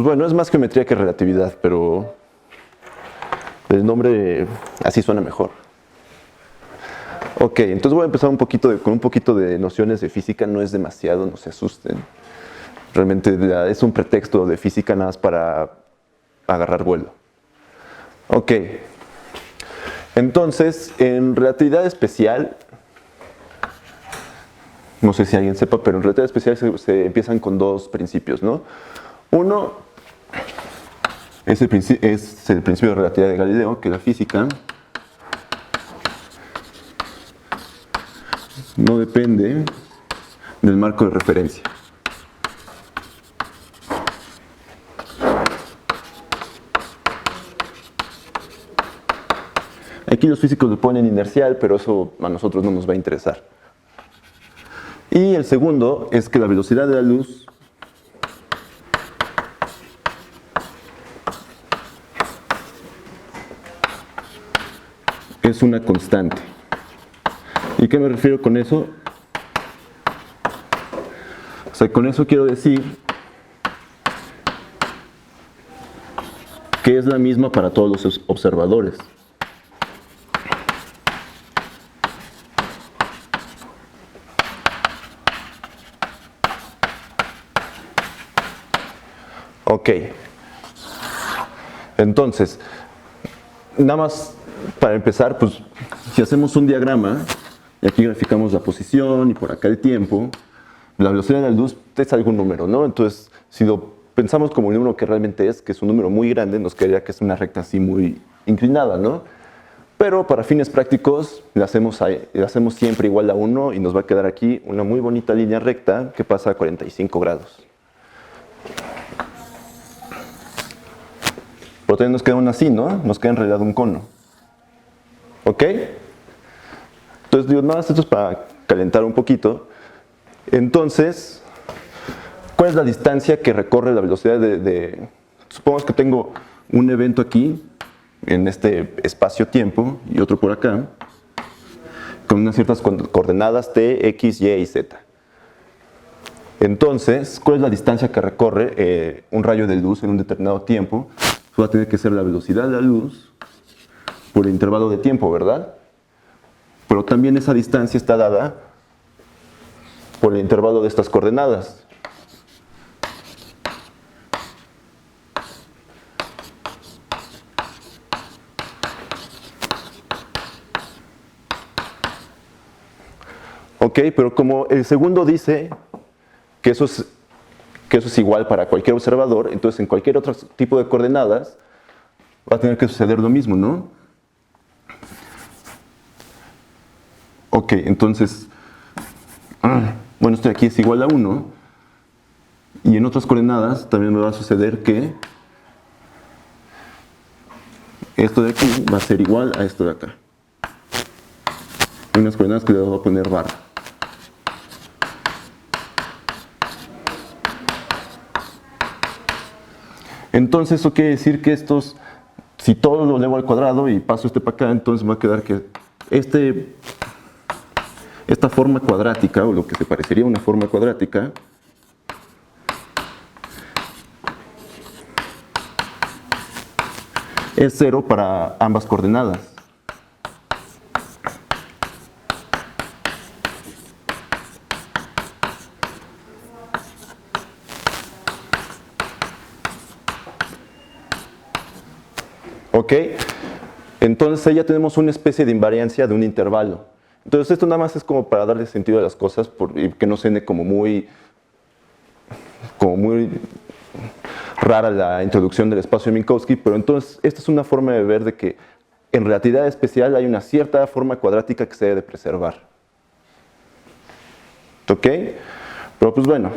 Pues bueno, es más geometría que relatividad, pero el nombre así suena mejor. Ok, entonces voy a empezar con un poquito de nociones de física, no es demasiado, no se asusten. Realmente es un pretexto de física nada más para agarrar vuelo. Ok, entonces en relatividad especial, no sé si alguien sepa, pero en relatividad especial se empiezan con dos principios, ¿no? Uno es el principio de relatividad de Galileo, que la física no depende del marco de referencia. Aquí los físicos le ponen inercial, pero eso a nosotros no nos va a interesar. Y el segundo es que la velocidad de la luz es una constante. ¿Y qué me refiero con eso? O sea, con eso quiero decir que es la misma para todos los observadores. Ok. Entonces, nada más para empezar, pues si hacemos un diagrama, y aquí graficamos la posición y por acá el tiempo, la velocidad de la luz es algún número, ¿no? Entonces, si lo pensamos como el número que realmente es, que es un número muy grande, nos quedaría que es una recta así muy inclinada, ¿no? Pero para fines prácticos, la hacemos siempre igual a 1 y nos va a quedar aquí una muy bonita línea recta que pasa a 45 grados. Pero también nos queda una así, ¿no? Nos queda en realidad un cono. ¿Ok? Entonces, digo, nada, esto es para calentar un poquito. Entonces, ¿cuál es la distancia que recorre la velocidad Supongamos que tengo un evento aquí, en este espacio-tiempo, y otro por acá, con unas ciertas coordenadas t, x, y y z. Entonces, ¿cuál es la distancia que recorre un rayo de luz en un determinado tiempo? Va a tener que ser la velocidad de la luz por el intervalo de tiempo, ¿verdad? Pero también esa distancia está dada por el intervalo de estas coordenadas. Ok, pero como el segundo dice que eso es igual para cualquier observador, entonces en cualquier otro tipo de coordenadas va a tener que suceder lo mismo, ¿no? Ok, entonces, bueno, esto de aquí es igual a 1, y en otras coordenadas también me va a suceder que esto de aquí va a ser igual a esto de acá. Hay unas coordenadas que le voy a poner barra. Entonces eso quiere decir que estos, si todo lo elevo al cuadrado y paso este para acá, entonces me va a quedar que esta forma cuadrática, o lo que se parecería a una forma cuadrática, es 0 para ambas coordenadas. ¿Ok? Entonces ahí ya tenemos una especie de invariancia de un intervalo. Entonces esto nada más es como para darle sentido a las cosas y que no suene como muy rara la introducción del espacio de Minkowski, pero entonces esta es una forma de ver de que en relatividad especial hay una cierta forma cuadrática que se debe preservar. ¿Ok? Pero pues bueno,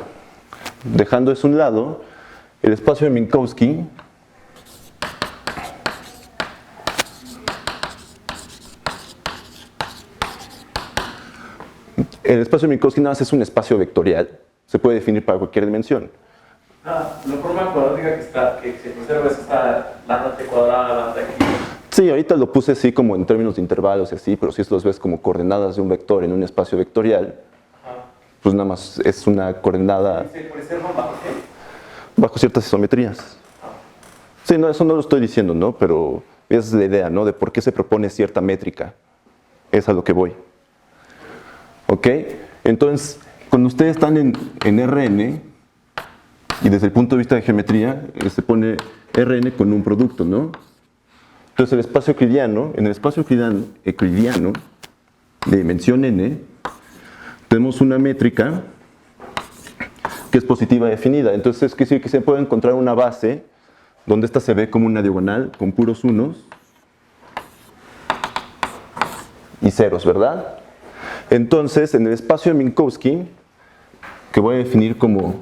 dejando eso a un lado, el espacio de Minkowski el espacio de Minkowski nada más es un espacio vectorial, se puede definir para cualquier dimensión. La forma cuadrática que se conserva es esta lambda t cuadrada, lambda aquí. Sí, ahorita lo puse así como en términos de intervalos y así, pero si los ves como coordenadas de un vector en un espacio vectorial, pues nada más es una coordenada. ¿Puede ser bajo bajo ciertas isometrías. Sí, no, eso no lo estoy diciendo, ¿no? Pero esa es la idea, ¿no? De por qué se propone cierta métrica. Es a lo que voy. ¿Ok? Entonces, cuando ustedes están en Rn, y desde el punto de vista de geometría, se pone Rn con un producto, ¿no? Entonces, el espacio euclidiano, en el espacio euclidiano de dimensión n, tenemos una métrica que es positiva definida. Entonces, es decir que se puede encontrar una base donde esta se ve como una diagonal con puros unos y ceros, ¿verdad? Entonces, en el espacio de Minkowski, que voy a definir como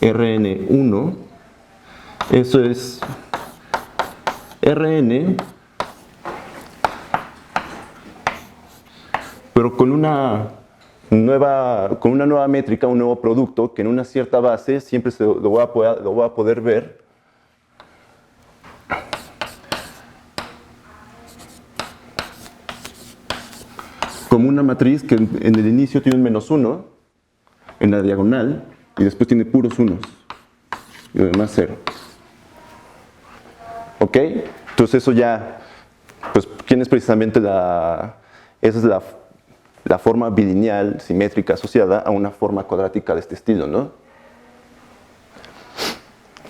Rn1, eso es Rn, pero con una nueva métrica, un nuevo producto, que en una cierta base siempre lo voy a poder ver como una matriz que en el inicio tiene un -1 en la diagonal y después tiene puros unos y lo demás 0. ¿Ok? Entonces eso ya, pues, ¿quién es precisamente esa es la forma bilineal simétrica asociada a una forma cuadrática de este estilo, ¿no?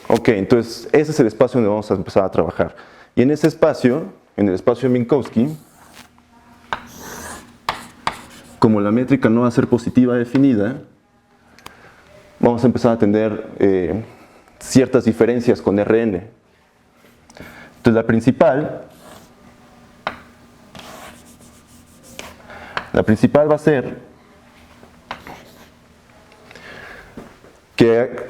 Ok, entonces ese es el espacio donde vamos a empezar a trabajar. Y en ese espacio, en el espacio de Minkowski, como la métrica no va a ser positiva definida, vamos a empezar a tener ciertas diferencias con Rn. Entonces la principal va a ser que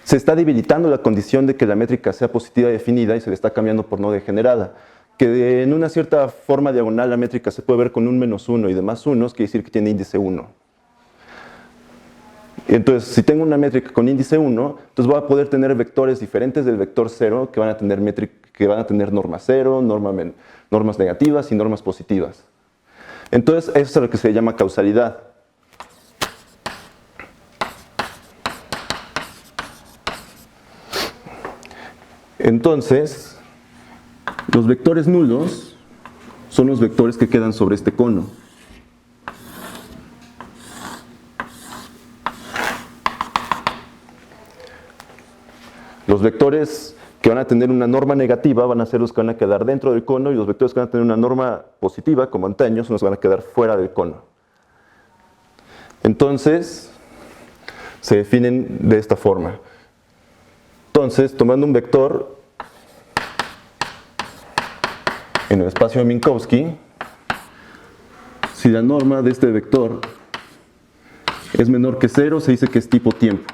se está debilitando la condición de que la métrica sea positiva definida y se le está cambiando por no degenerada. Que en una cierta forma diagonal la métrica se puede ver con un -1 y demás unos, quiere decir que tiene índice 1. Entonces, si tengo una métrica con índice 1, entonces voy a poder tener vectores diferentes del vector 0 que van a tener norma 0, normas negativas y normas positivas. Entonces, eso es a lo que se llama causalidad. Entonces, los vectores nulos son los vectores que quedan sobre este cono. Los vectores que van a tener una norma negativa van a ser los que van a quedar dentro del cono y los vectores que van a tener una norma positiva, como antaño, son los que van a quedar fuera del cono. Entonces, se definen de esta forma. Entonces, tomando un vector en el espacio de Minkowski, si la norma de este vector es menor que 0, se dice que es tipo tiempo.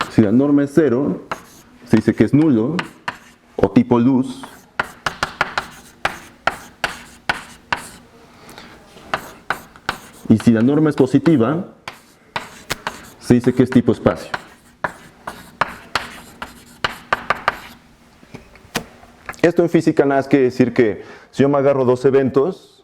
Si la norma es 0, se dice que es nulo o tipo luz. Y si la norma es positiva, se dice que es tipo espacio. Esto en física nada más quiere decir que si yo me agarro dos eventos,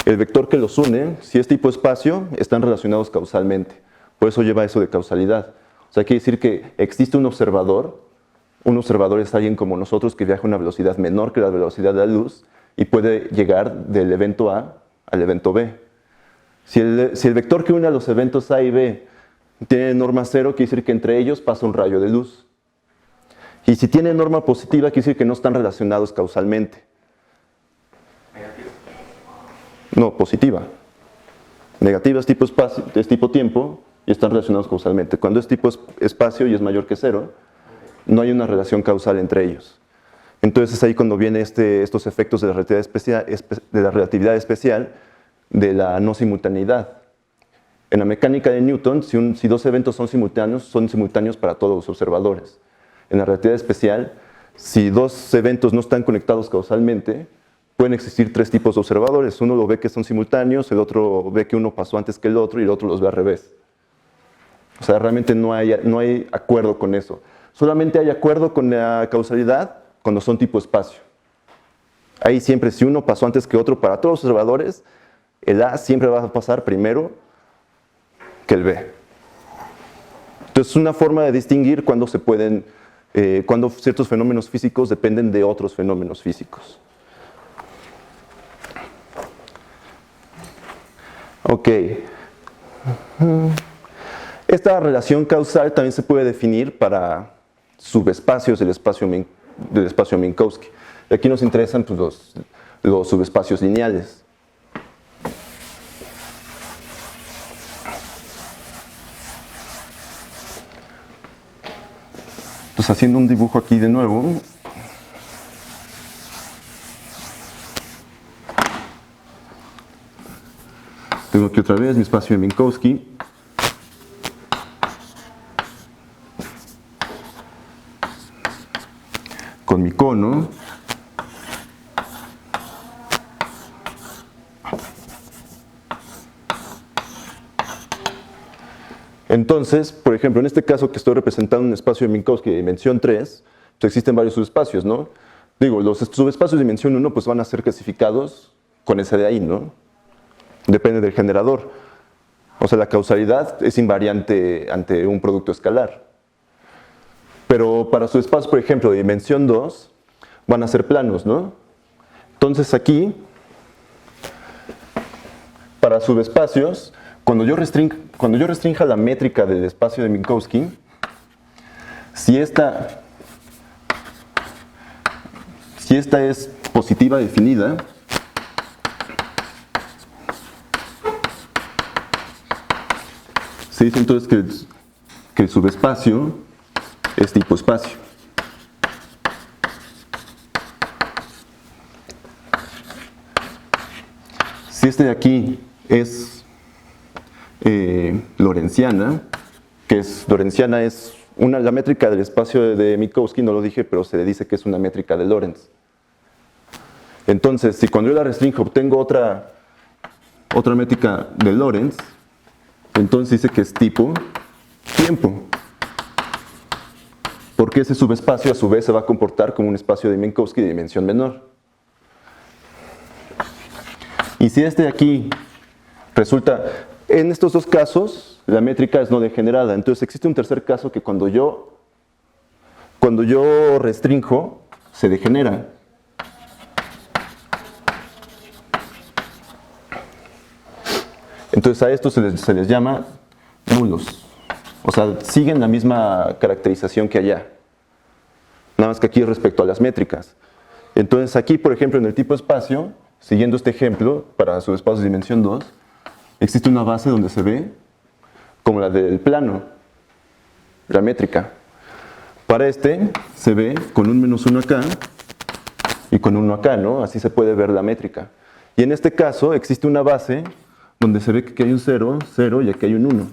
el vector que los une, si es tipo espacio, están relacionados causalmente. Por eso lleva eso de causalidad. O sea, quiere decir que existe un observador es alguien como nosotros que viaja a una velocidad menor que la velocidad de la luz y puede llegar del evento A al evento B. Si el vector que une a los eventos A y B tiene norma 0, quiere decir que entre ellos pasa un rayo de luz. Y si tiene norma positiva, quiere decir que no están relacionados causalmente. Negativa. No, positiva. Negativa es tipo espacio, es tipo tiempo y están relacionados causalmente. Cuando es tipo espacio y es mayor que 0, no hay una relación causal entre ellos. Entonces es ahí cuando vienen estos efectos de la relatividad especial, de la no simultaneidad. En la mecánica de Newton, si dos eventos son simultáneos para todos los observadores. En la relatividad especial, si dos eventos no están conectados causalmente, pueden existir tres tipos de observadores. Uno lo ve que son simultáneos, el otro ve que uno pasó antes que el otro y el otro los ve al revés. O sea, realmente no hay acuerdo con eso. Solamente hay acuerdo con la causalidad cuando son tipo espacio. Ahí siempre, si uno pasó antes que otro, para todos los observadores, el A siempre va a pasar primero que el B. Entonces, es una forma de distinguir cuando se pueden, cuando ciertos fenómenos físicos dependen de otros fenómenos físicos. Ok. Esta relación causal también se puede definir para subespacios del espacio Minkowski. Y aquí nos interesan pues, los subespacios lineales. Entonces, haciendo un dibujo aquí de nuevo. Tengo aquí otra vez mi espacio de Minkowski. Con mi cono. Entonces, por ejemplo, en este caso que estoy representando un espacio de Minkowski de dimensión 3, pues existen varios subespacios, ¿no? Digo, los subespacios de dimensión 1 pues van a ser clasificados con ese de ahí, ¿no? Depende del generador. O sea, la causalidad es invariante ante un producto escalar. Pero para subespacios, por ejemplo, de dimensión 2, van a ser planos, ¿no? Entonces aquí, para subespacios, cuando yo restrinja la métrica del espacio de Minkowski, si esta es positiva definida, se dice entonces que el subespacio es tipo espacio. Si este de aquí es lorentziana, lorentziana es la métrica del espacio de Minkowski, no lo dije, pero se le dice que es una métrica de Lorentz. Entonces, si cuando yo la restringo obtengo otra métrica de Lorentz, entonces dice que es tipo tiempo. Porque ese subespacio a su vez se va a comportar como un espacio de Minkowski de dimensión menor. Y si este de aquí resulta, en estos dos casos, la métrica es no degenerada. Entonces existe un tercer caso que cuando yo restringo, se degenera. Entonces a estos se les llama nulos. O sea, siguen la misma caracterización que allá. Nada más que aquí respecto a las métricas. Entonces aquí, por ejemplo, en el tipo espacio, siguiendo este ejemplo, para subespacios de dimensión 2, existe una base donde se ve como la del plano, la métrica. Para este se ve con un -1 acá y con 1 acá, ¿no? Así se puede ver la métrica. Y en este caso existe una base donde se ve que aquí hay un 0, 0 y aquí hay un 1.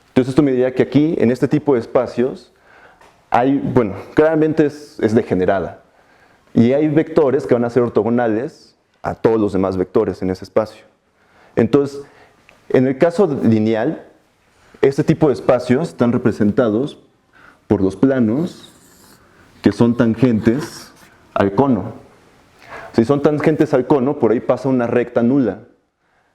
Entonces esto me diría que aquí, en este tipo de espacios, claramente es degenerada. Y hay vectores que van a ser ortogonales a todos los demás vectores en ese espacio. Entonces, en el caso lineal, este tipo de espacios están representados por los planos que son tangentes al cono. Si son tangentes al cono, por ahí pasa una recta nula.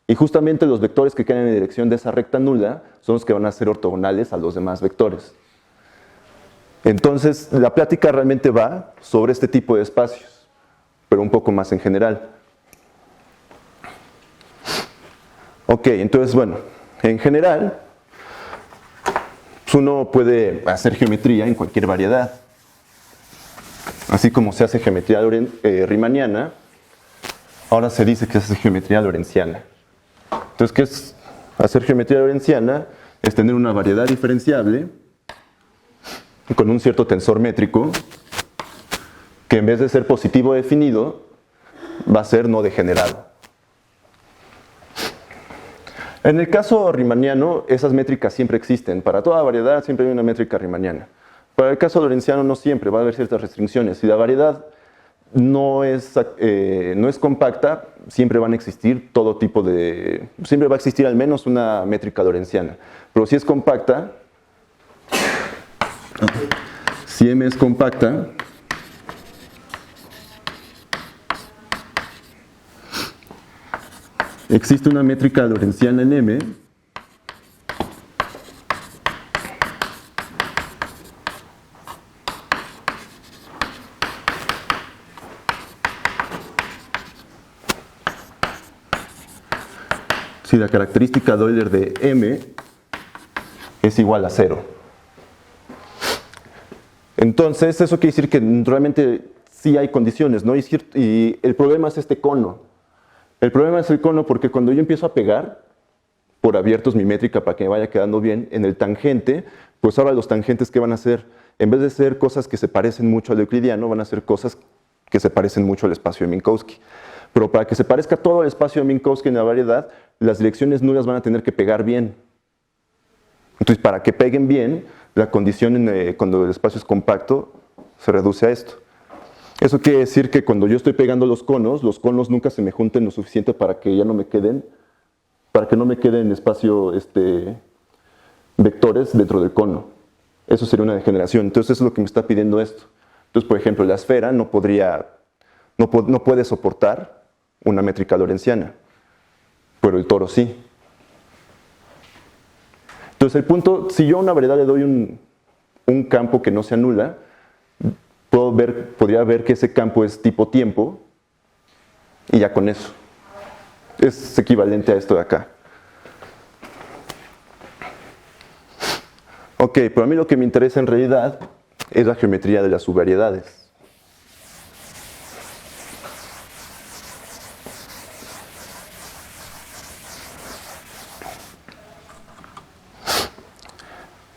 Y justamente los vectores que quedan en dirección de esa recta nula son los que van a ser ortogonales a los demás vectores. Entonces, la plática realmente va sobre este tipo de espacios, pero un poco más en general. Ok, entonces, bueno, en general, pues uno puede hacer geometría en cualquier variedad. Así como se hace geometría riemanniana, ahora se dice que se hace geometría lorentziana. Entonces, ¿qué es hacer geometría lorentziana? Es tener una variedad diferenciable con un cierto tensor métrico que en vez de ser positivo definido, va a ser no degenerado. En el caso riemanniano, esas métricas siempre existen. Para toda variedad siempre hay una métrica riemanniana. Para el caso lorentziano no siempre, va a haber ciertas restricciones. Si la variedad no es compacta, siempre van a existir todo tipo de... Siempre va a existir al menos una métrica lorentziana. Pero si es compacta, si M es compacta, existe una métrica lorentziana en M si la característica de Euler de M es igual a 0. Entonces, eso quiere decir que realmente sí hay condiciones, ¿no? Y el problema es este cono. El problema es el cono porque cuando yo empiezo a pegar por abiertos mi métrica para que me vaya quedando bien, en el tangente, pues ahora los tangentes, ¿qué van a hacer? En vez de ser cosas que se parecen mucho al euclidiano, van a ser cosas que se parecen mucho al espacio de Minkowski. Pero para que se parezca todo el espacio de Minkowski en la variedad, las direcciones nulas van a tener que pegar bien. Entonces, para que peguen bien, la condición cuando el espacio es compacto se reduce a esto. Eso quiere decir que cuando yo estoy pegando los conos nunca se me junten lo suficiente para que ya no me queden, para que no me queden espacio vectores dentro del cono. Eso sería una degeneración. Entonces, eso es lo que me está pidiendo esto. Entonces, por ejemplo, la esfera no puede soportar una métrica lorentziana, pero el toro sí. Entonces el punto, si yo a una variedad le doy un campo que no se anula, podría ver que ese campo es tipo tiempo, y ya con eso. Es equivalente a esto de acá. Ok, pero a mí lo que me interesa en realidad es la geometría de las subvariedades.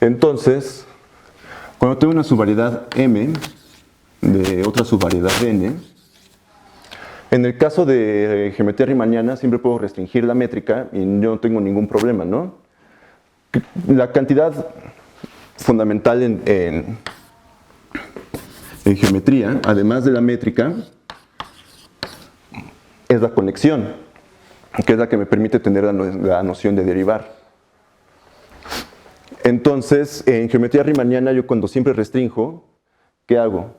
Entonces, cuando tengo una subvariedad M de otra subvariedad N, en el caso de geometría riemanniana siempre puedo restringir la métrica y yo no tengo ningún problema, ¿no? La cantidad fundamental en geometría, además de la métrica, es la conexión, que es la que me permite tener la noción de derivar. Entonces, en geometría riemanniana, yo cuando siempre restrinjo, ¿qué hago?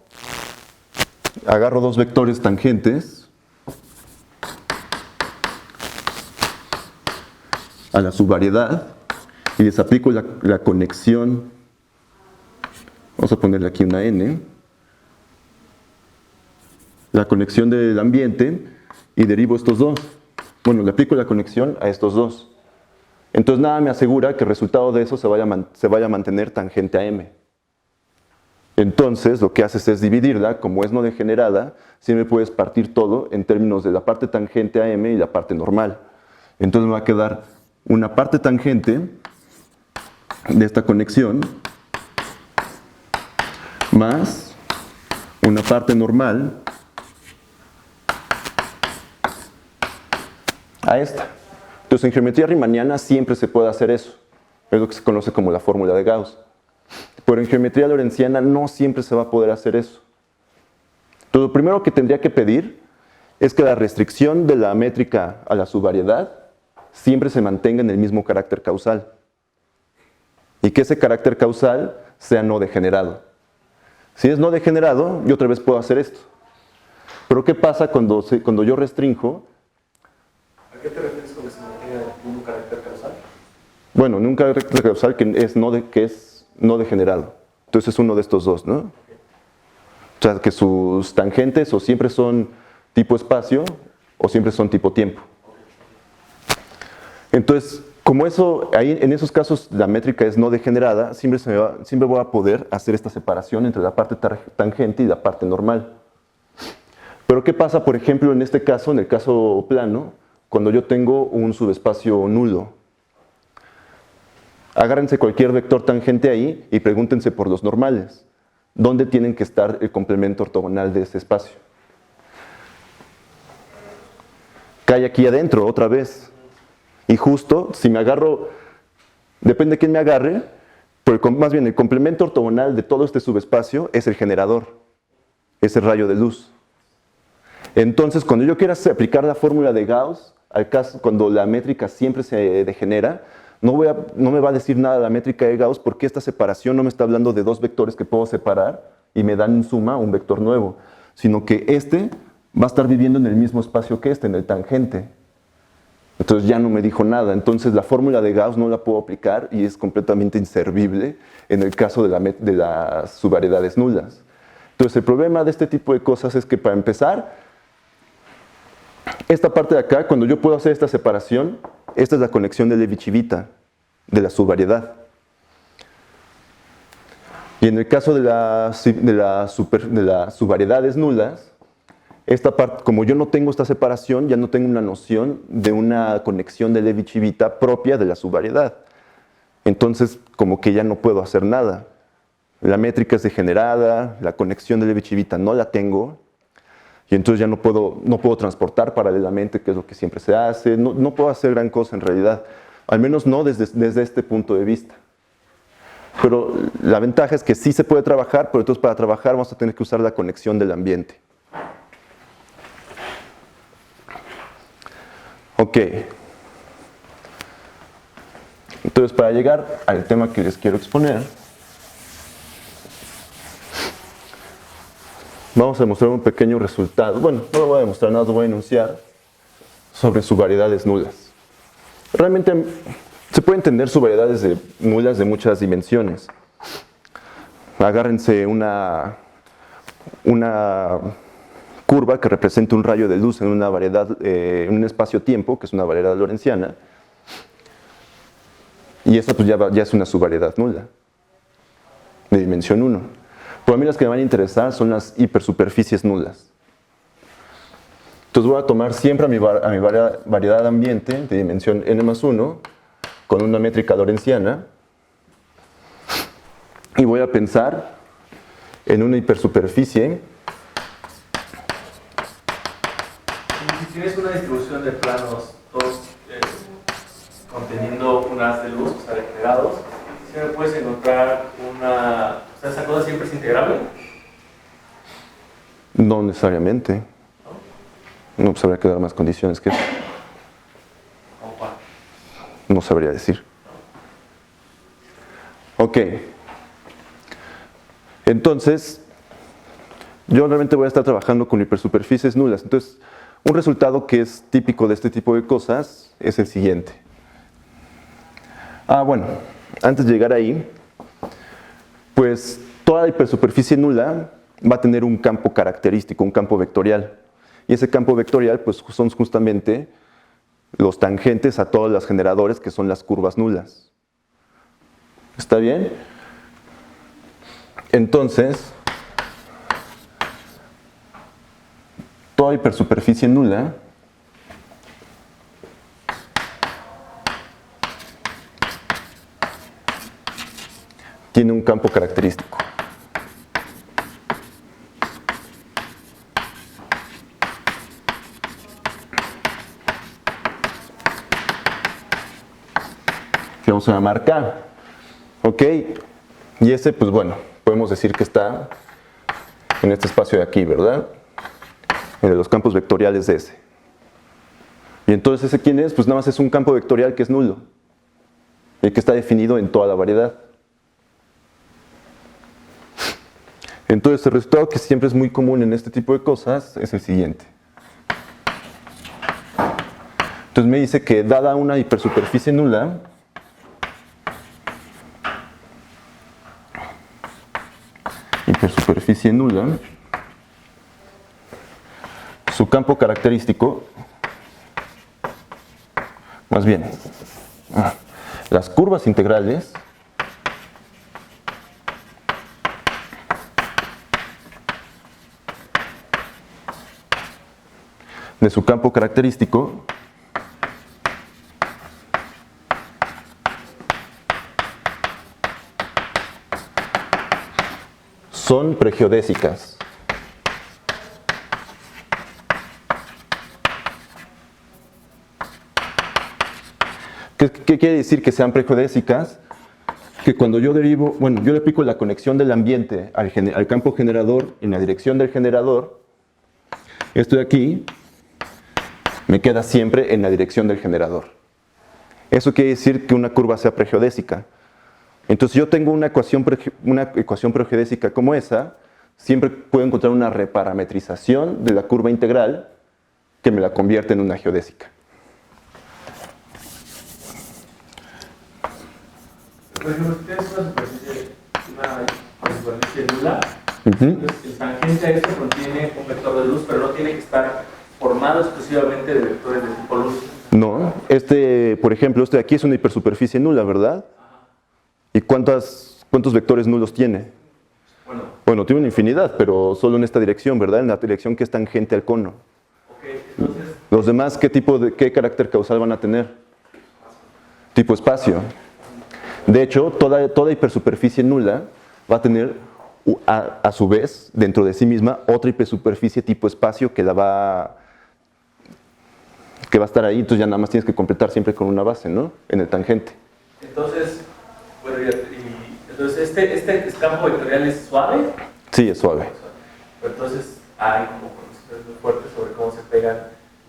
Agarro dos vectores tangentes a la subvariedad y les aplico la conexión. Vamos a ponerle aquí una N. La conexión del ambiente y derivo estos dos. Bueno, le aplico la conexión a estos dos. Entonces nada me asegura que el resultado de eso se vaya a mantener tangente a M. Entonces lo que haces es dividirla, como es no degenerada, siempre puedes partir todo en términos de la parte tangente a M y la parte normal. Entonces me va a quedar una parte tangente de esta conexión más una parte normal a esta. Entonces en geometría riemanniana siempre se puede hacer eso. Es lo que se conoce como la fórmula de Gauss. Pero en geometría lorentziana no siempre se va a poder hacer eso. Entonces lo primero que tendría que pedir es que la restricción de la métrica a la subvariedad siempre se mantenga en el mismo carácter causal. Y que ese carácter causal sea no degenerado. Si es no degenerado, yo otra vez puedo hacer esto. Pero ¿qué pasa cuando yo restrinjo? ¿A qué te refieres con que se mantenga en un carácter causal? Bueno, en un carácter causal que es no degenerado. Entonces es uno de estos dos, ¿no? O sea, que sus tangentes o siempre son tipo espacio o siempre son tipo tiempo. Entonces, como eso, ahí en esos casos la métrica es no degenerada, siempre voy a poder hacer esta separación entre la parte tangente y la parte normal. Pero ¿qué pasa, por ejemplo, en este caso, en el caso plano, cuando yo tengo un subespacio nulo? Agárrense cualquier vector tangente ahí y pregúntense por los normales. ¿Dónde tienen que estar el complemento ortogonal de ese espacio? Cae aquí adentro otra vez. Y justo, si me agarro, depende de quién me agarre, pero más bien el complemento ortogonal de todo este subespacio es el generador, es el rayo de luz. Entonces, cuando yo quiera aplicar la fórmula de Gauss, cuando la métrica siempre se degenera, no me va a decir nada la métrica de Gauss porque esta separación no me está hablando de dos vectores que puedo separar y me dan en suma un vector nuevo, sino que este va a estar viviendo en el mismo espacio que este, en el tangente. Entonces ya no me dijo nada. Entonces la fórmula de Gauss no la puedo aplicar y es completamente inservible en el caso de las subvariedades nulas. Entonces el problema de este tipo de cosas es que, para empezar, esta parte de acá, cuando yo puedo hacer esta separación, esta es la conexión de Levi-Civita de la subvariedad. Y en el caso de las subvariedades nulas, esta parte, como yo no tengo esta separación, ya no tengo una noción de una conexión de Levi-Civita propia de la subvariedad. Entonces, como que ya no puedo hacer nada. La métrica es degenerada, la conexión de Levi-Civita no la tengo, y entonces ya no puedo transportar paralelamente, que es lo que siempre se hace. No puedo hacer gran cosa en realidad, al menos no desde este punto de vista. Pero la ventaja es que sí se puede trabajar, pero entonces para trabajar vamos a tener que usar la conexión del ambiente. Ok. Entonces, para llegar al tema que les quiero exponer, vamos a demostrar un pequeño resultado. Bueno, no lo voy a demostrar, nada, lo voy a enunciar sobre subvariedades nulas. Realmente se puede entender subvariedades nulas de muchas dimensiones. Agárrense una curva que representa un rayo de luz en una variedad, en un espacio-tiempo, que es una variedad lorentziana, y esta pues ya es una subvariedad nula, de dimensión 1. Pero a mí las que me van a interesar son las hipersuperficies nulas. Entonces voy a tomar siempre a mi variedad ambiente de dimensión n+1 con una métrica lorentziana y voy a pensar en una hipersuperficie. Si tienes una distribución de planos, todos conteniendo un haz de luz, o sea, degenerados, siempre puedes encontrar una... O sea, ¿esa cosa siempre es integrable? No necesariamente. No, pues habría que dar más condiciones que eso. No sabría decir. Ok. Entonces, yo realmente voy a estar trabajando con hipersuperficies nulas. Entonces, un resultado que es típico de este tipo de cosas es el siguiente. Bueno, antes de llegar ahí, pues toda hipersuperficie nula va a tener un campo característico, un campo vectorial. Y ese campo vectorial pues son justamente los tangentes a todos los generadores, que son las curvas nulas. ¿Está bien? Entonces, toda hipersuperficie nula tiene un campo característico. Que vamos a llamar K. ¿Ok? Y ese, pues bueno, podemos decir que está en este espacio de aquí, ¿verdad? En los campos vectoriales de ese. Y entonces, ¿ese quién es? Pues nada más es un campo vectorial que es nulo. Y que está definido en toda la variedad. Entonces, el resultado que siempre es muy común en este tipo de cosas es el siguiente. Entonces me dice que dada una hipersuperficie nula, su campo característico, más bien, las curvas integrales de su campo característico son pregeodésicas. ¿Qué quiere decir que sean pregeodésicas? Que cuando yo derivo, bueno, yo le aplico la conexión del ambiente al campo generador en la dirección del generador, esto de aquí me queda siempre en la dirección del generador. Eso quiere decir que una curva sea pregeodésica. Entonces, yo tengo una ecuación pregeodésica como esa, siempre puedo encontrar una reparametrización de la curva integral que me la convierte en una geodésica. por ejemplo, si tienes una superficie nula, Ujú. entonces el tangente a esto contiene un vector de luz, pero no tiene que estar formado exclusivamente de vectores de tipo luz. No, por ejemplo, este de aquí es una hipersuperficie nula, ¿verdad? ¿Y cuántos vectores nulos tiene? Bueno, tiene una infinidad, pero solo en esta dirección, ¿verdad? En la dirección que es tangente al cono. Okay, entonces, Los demás, ¿qué carácter causal van a tener? Tipo espacio. De hecho, toda hipersuperficie nula va a tener, a su vez, dentro de sí misma, otra hipersuperficie tipo espacio que va a estar ahí, entonces ya nada más tienes que completar siempre con una base, ¿no? En el tangente. entonces, bueno, entonces este campo vectorial es suave. Sí, es suave. Pero entonces hay como condiciones muy fuertes sobre cómo se pegan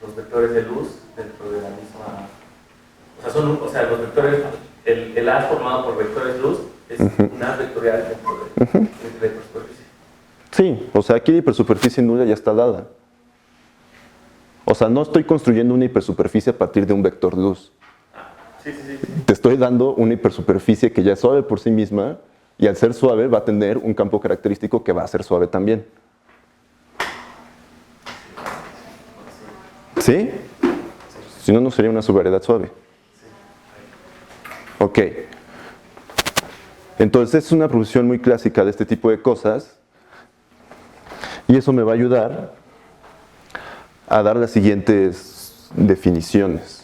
los vectores de luz dentro de la misma. O sea, los vectores, el A formado por vectores de luz es un A vectorial dentro de la hipersuperficie. Sí, o sea, aquí la hipersuperficie nula ya está dada. O sea, no estoy construyendo una hipersuperficie a partir de un vector de luz. Sí. Te estoy dando una hipersuperficie que ya es suave por sí misma y al ser suave va a tener un campo característico que va a ser suave también. ¿Sí? Si no, no sería una subvariedad suave. Ok. Entonces es una proposición muy clásica de este tipo de cosas y eso me va a ayudar a dar las siguientes definiciones.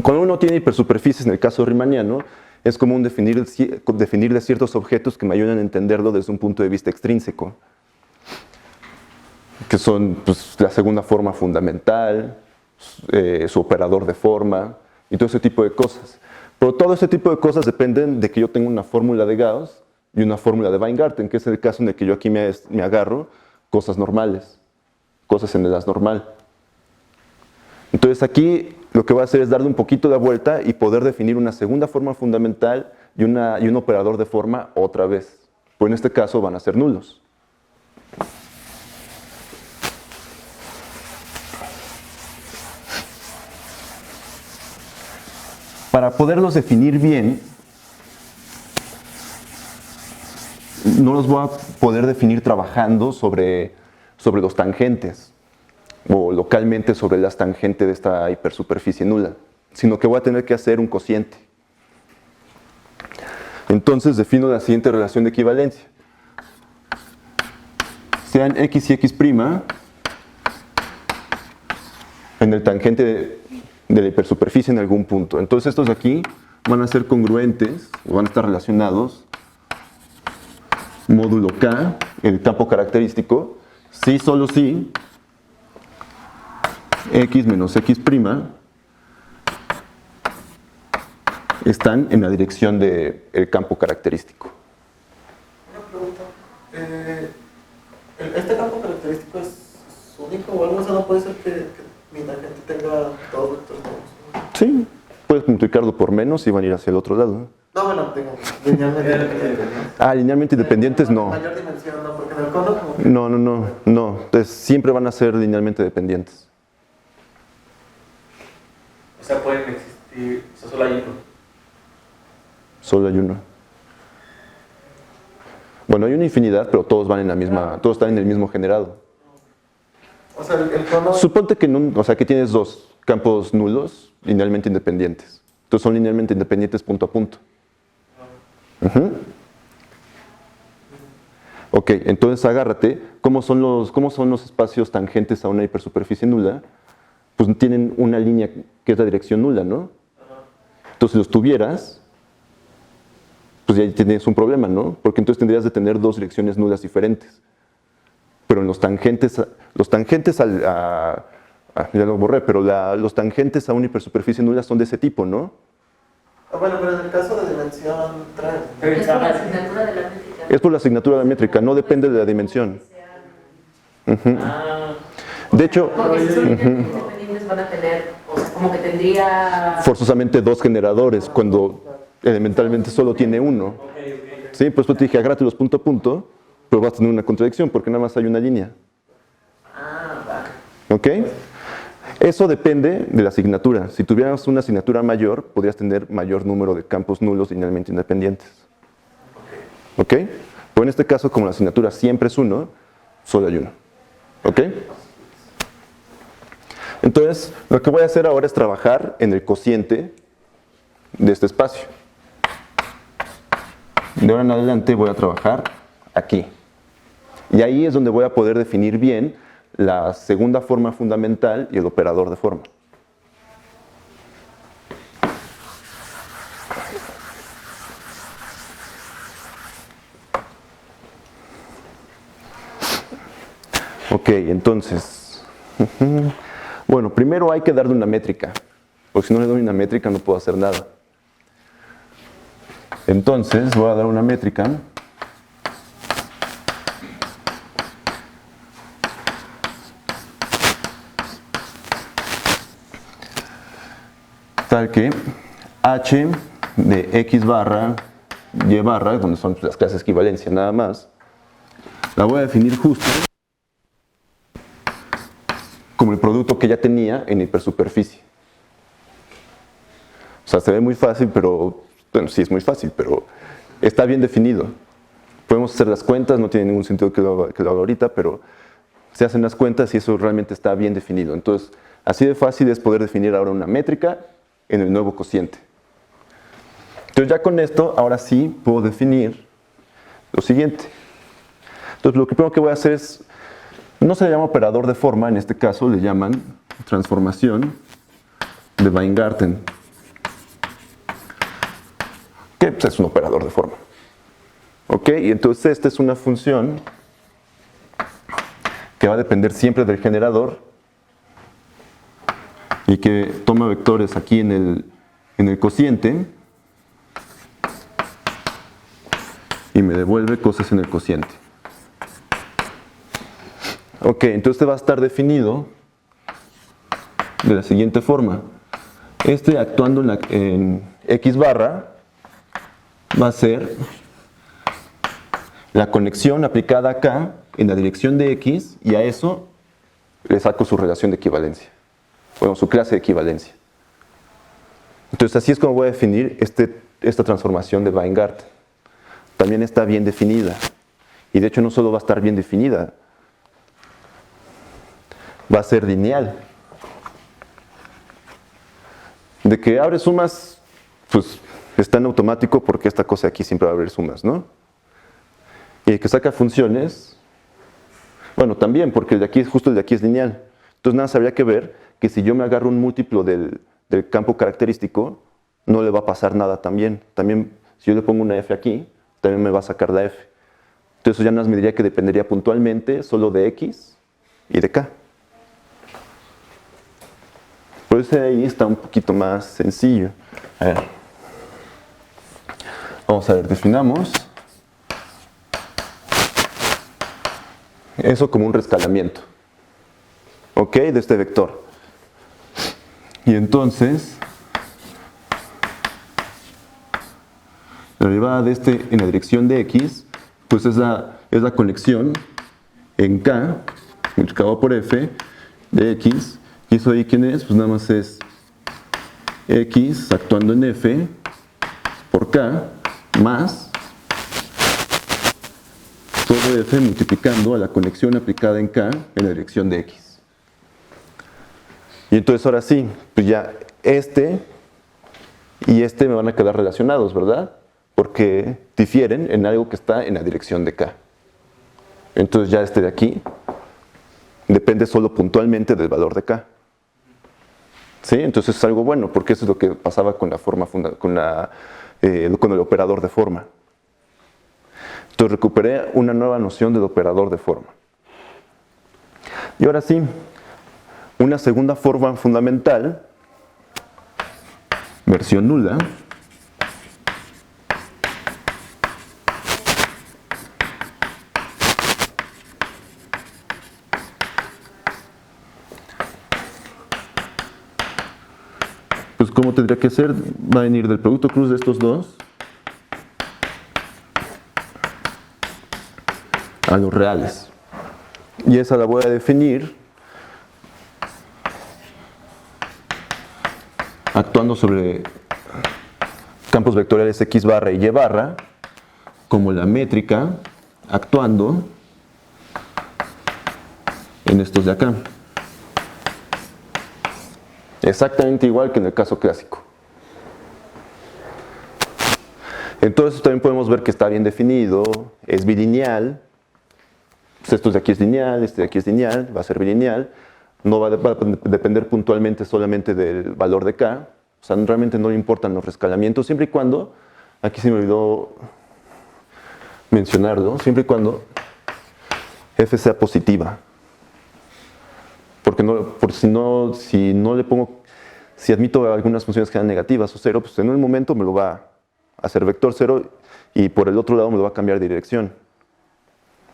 Cuando uno tiene hipersuperficies, en el caso riemanniano, es común definirle ciertos objetos que me ayudan a entenderlo desde un punto de vista extrínseco, que son pues, la segunda forma fundamental, su operador de forma y todo ese tipo de cosas. Pero todo ese tipo de cosas dependen de que yo tenga una fórmula de Gauss y una fórmula de Weingarten, que es el caso en el que yo aquí me agarro cosas normales, cosas en el as normal. Entonces aquí lo que voy a hacer es darle un poquito de vuelta y poder definir una segunda forma fundamental y un operador de forma otra vez. Pues en este caso van a ser nulos. Para poderlos definir bien, no los voy a poder definir trabajando sobre los tangentes o localmente sobre las tangentes de esta hipersuperficie nula, sino que voy a tener que hacer un cociente. Entonces defino la siguiente relación de equivalencia. Sean x y x' en el tangente de la hipersuperficie en algún punto. Entonces estos de aquí van a ser congruentes, o van a estar relacionados, módulo K, el campo característico, si solo si x menos x' están en la dirección del campo característico. Una pregunta. ¿Este campo característico es único o algo? O sea, ¿no puede ser que mi tangente tenga dos vectores nuevos? Sí, puedes multiplicarlo por menos y van a ir hacia el otro lado. No, bueno, digo, linealmente independientes. Linealmente independientes no. Mayor dimensión, ¿no? Porque en el cono como que... No. Entonces, siempre van a ser linealmente dependientes. O sea, pueden existir, o sea, solo hay uno. Solo hay uno. Bueno, hay una infinidad, pero todos van en la misma, todos están en el mismo generado. O sea, el cono... Suponte que tienes dos campos nulos linealmente independientes. Entonces son linealmente independientes punto a punto. Ok, entonces agárrate. ¿Cómo son los espacios tangentes a una hipersuperficie nula? Pues tienen una línea que es la dirección nula, ¿no? Entonces si los tuvieras, pues ya tienes un problema, ¿no? Porque entonces tendrías de tener dos direcciones nulas diferentes. Pero en los tangentes ya lo borré, pero los tangentes a una hipersuperficie nula son de ese tipo, ¿no? Bueno, pero en el caso de dimensión 3... Es por la asignatura de la métrica. Es por la asignatura de la métrica, no depende de la dimensión. De hecho, Porque si son independientes van a tener, o sea, como que tendría... forzosamente dos generadores, cuando elementalmente solo tiene uno. Sí, pues te dije, agárrate los punto a punto, pero vas a tener una contradicción porque nada más hay una línea. ¿Ok? Eso depende de la asignatura. Si tuvieras una asignatura mayor, podrías tener mayor número de campos nulos linealmente independientes. ¿Ok? Pero en este caso, como la asignatura siempre es 1, solo hay uno. ¿Ok? Entonces, lo que voy a hacer ahora es trabajar en el cociente de este espacio. De ahora en adelante voy a trabajar aquí. Y ahí es donde voy a poder definir bien la segunda forma fundamental y el operador de forma. Ok, entonces, bueno, primero hay que darle una métrica, porque si no le doy una métrica no puedo hacer nada. Entonces voy a dar una métrica. Tal que h de x barra y barra, donde son las clases de equivalencia nada más, la voy a definir justo como el producto que ya tenía en hipersuperficie. O sea, se ve muy fácil, pero, bueno, sí es muy fácil, pero está bien definido. Podemos hacer las cuentas, no tiene ningún sentido que lo haga ahorita, pero se hacen las cuentas y eso realmente está bien definido. Entonces, así de fácil es poder definir ahora una métrica en el nuevo cociente. Entonces ya con esto, ahora sí puedo definir lo siguiente. Entonces lo que primero que voy a hacer es, no se le llama operador de forma, en este caso le llaman transformación de Weingarten, que pues, es un operador de forma. ¿Ok? Y entonces esta es una función que va a depender siempre del generador y que toma vectores aquí en el cociente y me devuelve cosas en el cociente. Ok, entonces este va a estar definido de la siguiente forma. Este actuando en x barra va a ser la conexión aplicada acá en la dirección de x y a eso le saco su relación de equivalencia. Bueno, su clase de equivalencia. Entonces así es como voy a definir esta transformación de Weingarten. También está bien definida. Y de hecho no solo va a estar bien definida, va a ser lineal. De que abre sumas, pues está en automático porque esta cosa aquí siempre va a abrir sumas, ¿no? Y el que saca funciones, bueno, también, porque justo el de aquí es lineal. Entonces nada más habría que ver que si yo me agarro un múltiplo del campo característico, no le va a pasar nada también. También, si yo le pongo una f aquí, también me va a sacar la f. Entonces eso ya nada más me diría que dependería puntualmente solo de x y de k. Por eso ahí está un poquito más sencillo. A ver. Vamos a ver, definamos eso como un rescalamiento, ¿ok? De este vector. Y entonces, la derivada de este en la dirección de x, pues es la conexión en k, multiplicado por f, de x. ¿Y eso ahí quién es? Pues nada más es x actuando en f por k más todo f multiplicando a la conexión aplicada en k en la dirección de x. Y entonces ahora sí, pues ya este y este me van a quedar relacionados, ¿verdad? Porque difieren en algo que está en la dirección de k. Entonces ya este de aquí depende solo puntualmente del valor de k. ¿Sí? Entonces es algo bueno, porque eso es lo que pasaba con la forma con el operador de forma. Entonces recuperé una nueva noción del operador de forma. Y ahora sí, una segunda forma fundamental, versión nula, pues ¿cómo tendría que ser? Va a venir del producto cruz de estos dos a los reales. Y esa la voy a definir actuando sobre campos vectoriales X barra y Y barra, como la métrica actuando en estos de acá. Exactamente igual que en el caso clásico. Entonces también podemos ver que está bien definido, es bilineal. Pues esto de aquí es lineal, este de aquí es lineal, va a ser bilineal. No va a depender puntualmente solamente del valor de K. O sea, realmente no le importan los rescalamientos, siempre y cuando, aquí se me olvidó mencionarlo, siempre y cuando f sea positiva. Porque si no le pongo, si admito algunas funciones que sean negativas o cero, pues en un momento me lo va a hacer vector cero y por el otro lado me lo va a cambiar de dirección.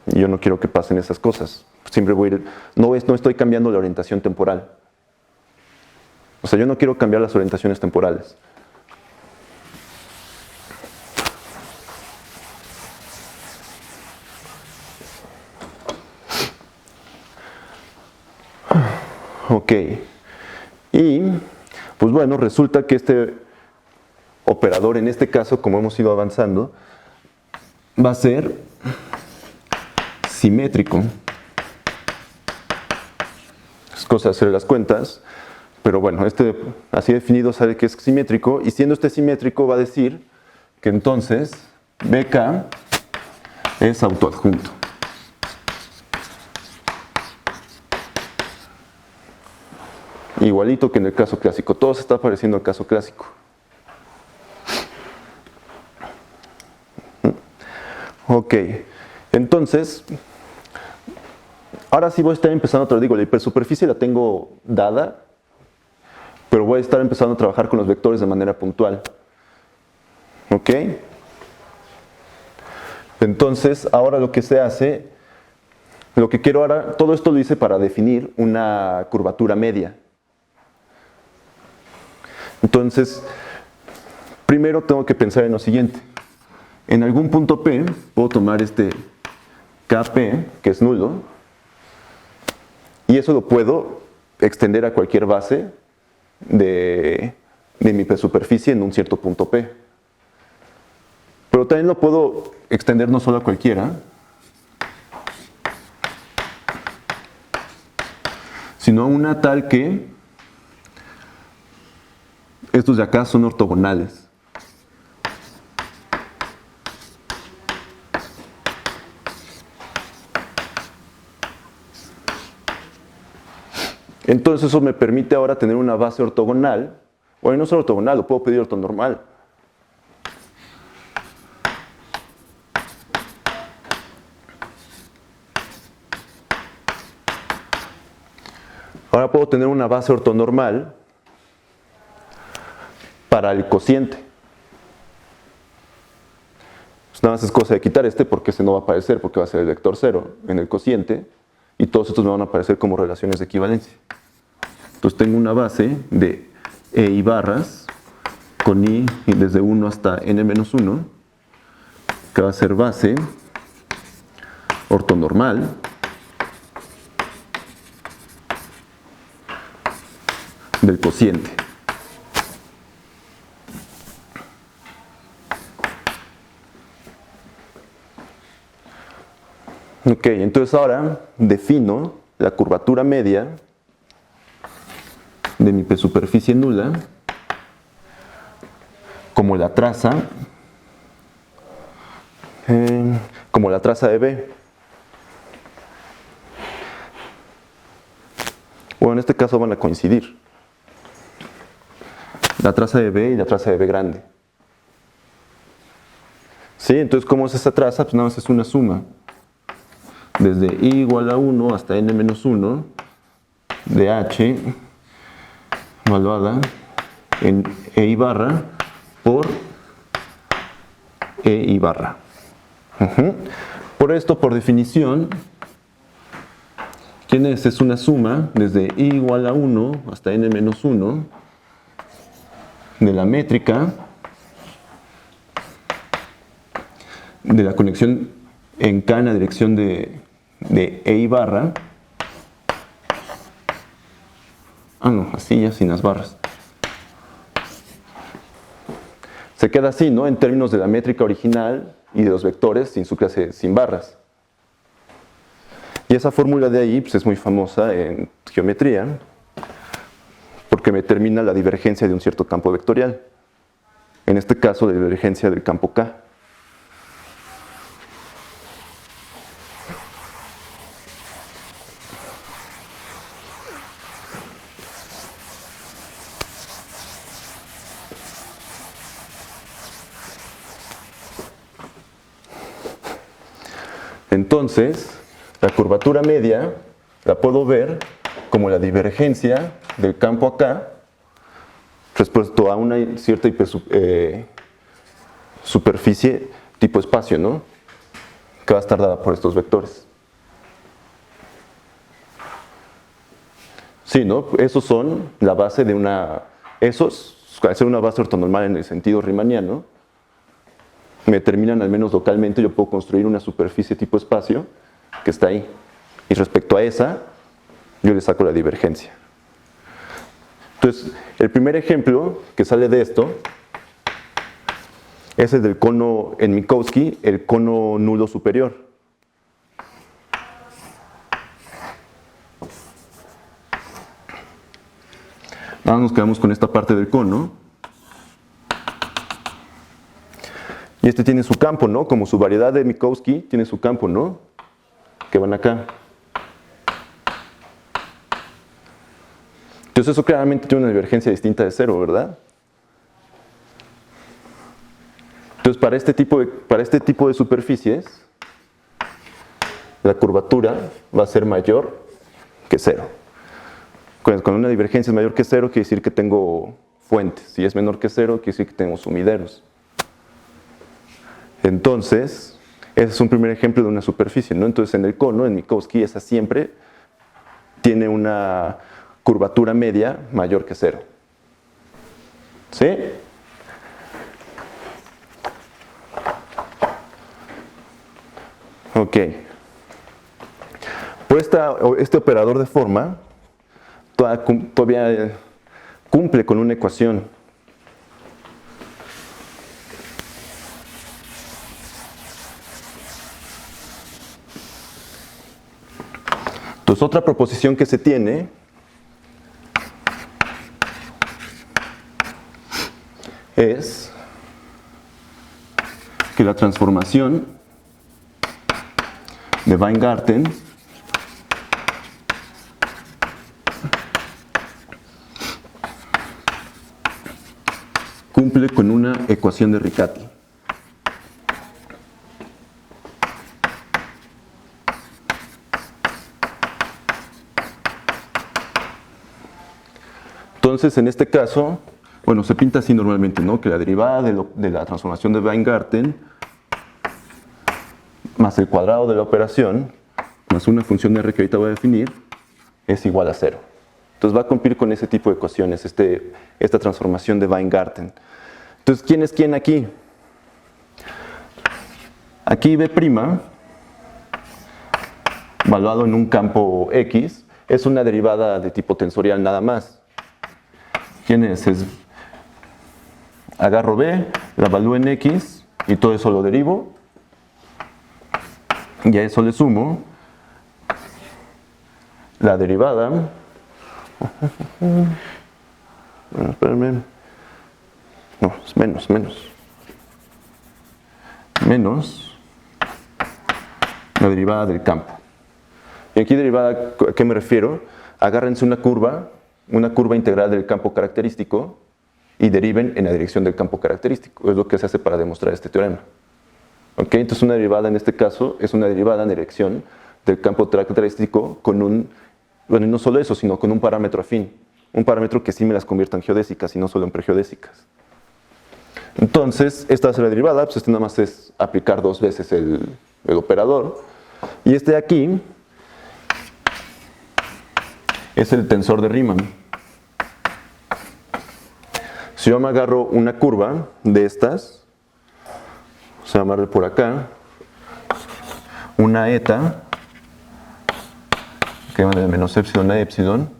Y yo no quiero que pasen esas cosas. Siempre voy a ir, no estoy cambiando la orientación temporal. O sea, yo no quiero cambiar las orientaciones temporales. Ok. Y, pues bueno, resulta que este operador, en este caso, como hemos ido avanzando, va a ser simétrico. Es cosa de hacer las cuentas, pero bueno, así definido sabe que es simétrico, y siendo este simétrico va a decir que entonces BK es autoadjunto. Igualito que en el caso clásico, todo se está pareciendo al caso clásico. Ok, entonces, ahora sí voy a estar empezando, te lo digo, la hipersuperficie la tengo dada, pero voy a estar empezando a trabajar con los vectores de manera puntual. Ok, entonces ahora lo que se hace, lo que quiero ahora, todo esto lo hice para definir una curvatura media. Entonces, primero tengo que pensar en lo siguiente. En algún punto P, puedo tomar este Kp, que es nulo, y eso lo puedo extender a cualquier base de mi hipersuperficie en un cierto punto P. Pero también lo puedo extender no solo a cualquiera, sino a una tal que estos de acá son ortogonales. Entonces eso me permite ahora tener una base ortogonal, o no solo ortogonal, lo puedo pedir ortonormal. Ahora puedo tener una base ortonormal para el cociente. Pues nada más es cosa de quitar este porque ese no va a aparecer, porque va a ser el vector cero en el cociente, y todos estos me van a aparecer como relaciones de equivalencia. Entonces tengo una base de EI barras con I desde 1 hasta n-1, que va a ser base ortonormal del cociente. Ok, entonces ahora defino la curvatura media de mi hipersuperficie nula como la traza de B. Bueno, en este caso van a coincidir. La traza de B y la traza de B grande. ¿Sí? Entonces, ¿cómo es esa traza? Pues nada más es una suma. Desde I igual a 1 hasta n-1 de H evaluada en EI barra por EI barra. Por esto, por definición, ¿quién es? Es una suma desde I igual a 1 hasta n-1 de la métrica de la conexión en K en la dirección de EI barra. No, así ya sin las barras. se queda así, ¿no? En términos de la métrica original y de los vectores sin su clase sin barras. Y esa fórmula de ahí pues, es muy famosa en geometría porque me determina la divergencia de un cierto campo vectorial. En este caso, la divergencia del campo K. Entonces, la curvatura media la puedo ver como la divergencia del campo acá respecto a una cierta superficie tipo espacio, ¿no? Que va a estar dada por estos vectores. Sí, ¿no? Esos son la base de una... Esos, al ser una base ortonormal en el sentido riemanniano, me determinan al menos localmente, yo puedo construir una superficie tipo espacio que está ahí. Y respecto a esa, yo le saco la divergencia. Entonces, el primer ejemplo que sale de esto es el del cono en Minkowski, el cono nulo superior. Ahora nos quedamos con esta parte del cono. Y este tiene su campo, ¿no? Como su variedad de Minkowski tiene su campo, ¿no? Que van acá. Entonces eso claramente tiene una divergencia distinta de cero, ¿verdad? Entonces para este tipo de superficies, la curvatura va a ser mayor que cero. Cuando una divergencia es mayor que cero, quiere decir que tengo fuentes. Si es menor que cero, quiere decir que tengo sumideros. Entonces, ese es un primer ejemplo de una superficie, ¿no? Entonces, en el cono, en Minkowski, esa siempre tiene una curvatura media mayor que cero. ¿Sí? Ok. Por este operador de forma, todavía cumple con una ecuación. Entonces, otra proposición que se tiene es que la transformación de Weingarten cumple con una ecuación de Riccati. Entonces, en este caso, bueno, se pinta así normalmente, ¿no? Que la derivada de la transformación de Weingarten más el cuadrado de la operación más una función R que ahorita voy a definir es igual a cero. Entonces va a cumplir con ese tipo de ecuaciones, esta transformación de Weingarten. Entonces, ¿quién es quién aquí? Aquí B', valuado en un campo X, es una derivada de tipo tensorial nada más. ¿Quién es? Agarro B, la evalúo en X y todo eso lo derivo. Y a eso le sumo la derivada. Bueno, espérenme. No, es menos. Menos la derivada del campo. Y aquí derivada, ¿a qué me refiero? Agárrense una curva integral del campo característico y deriven en la dirección del campo característico. Es lo que se hace para demostrar este teorema. ¿Ok? Entonces una derivada en este caso es una derivada en dirección del campo característico con bueno, y no solo eso, sino con un parámetro afín. Un parámetro que sí me las convierta en geodésicas y no solo en pregeodésicas. Entonces, esta va a ser la derivada, pues nada más es aplicar dos veces el operador. Y este de aquí es el tensor de Riemann. Si yo me agarro una curva de estas, vamos a llamarle por acá, una eta, que va de menos epsilon a epsilon,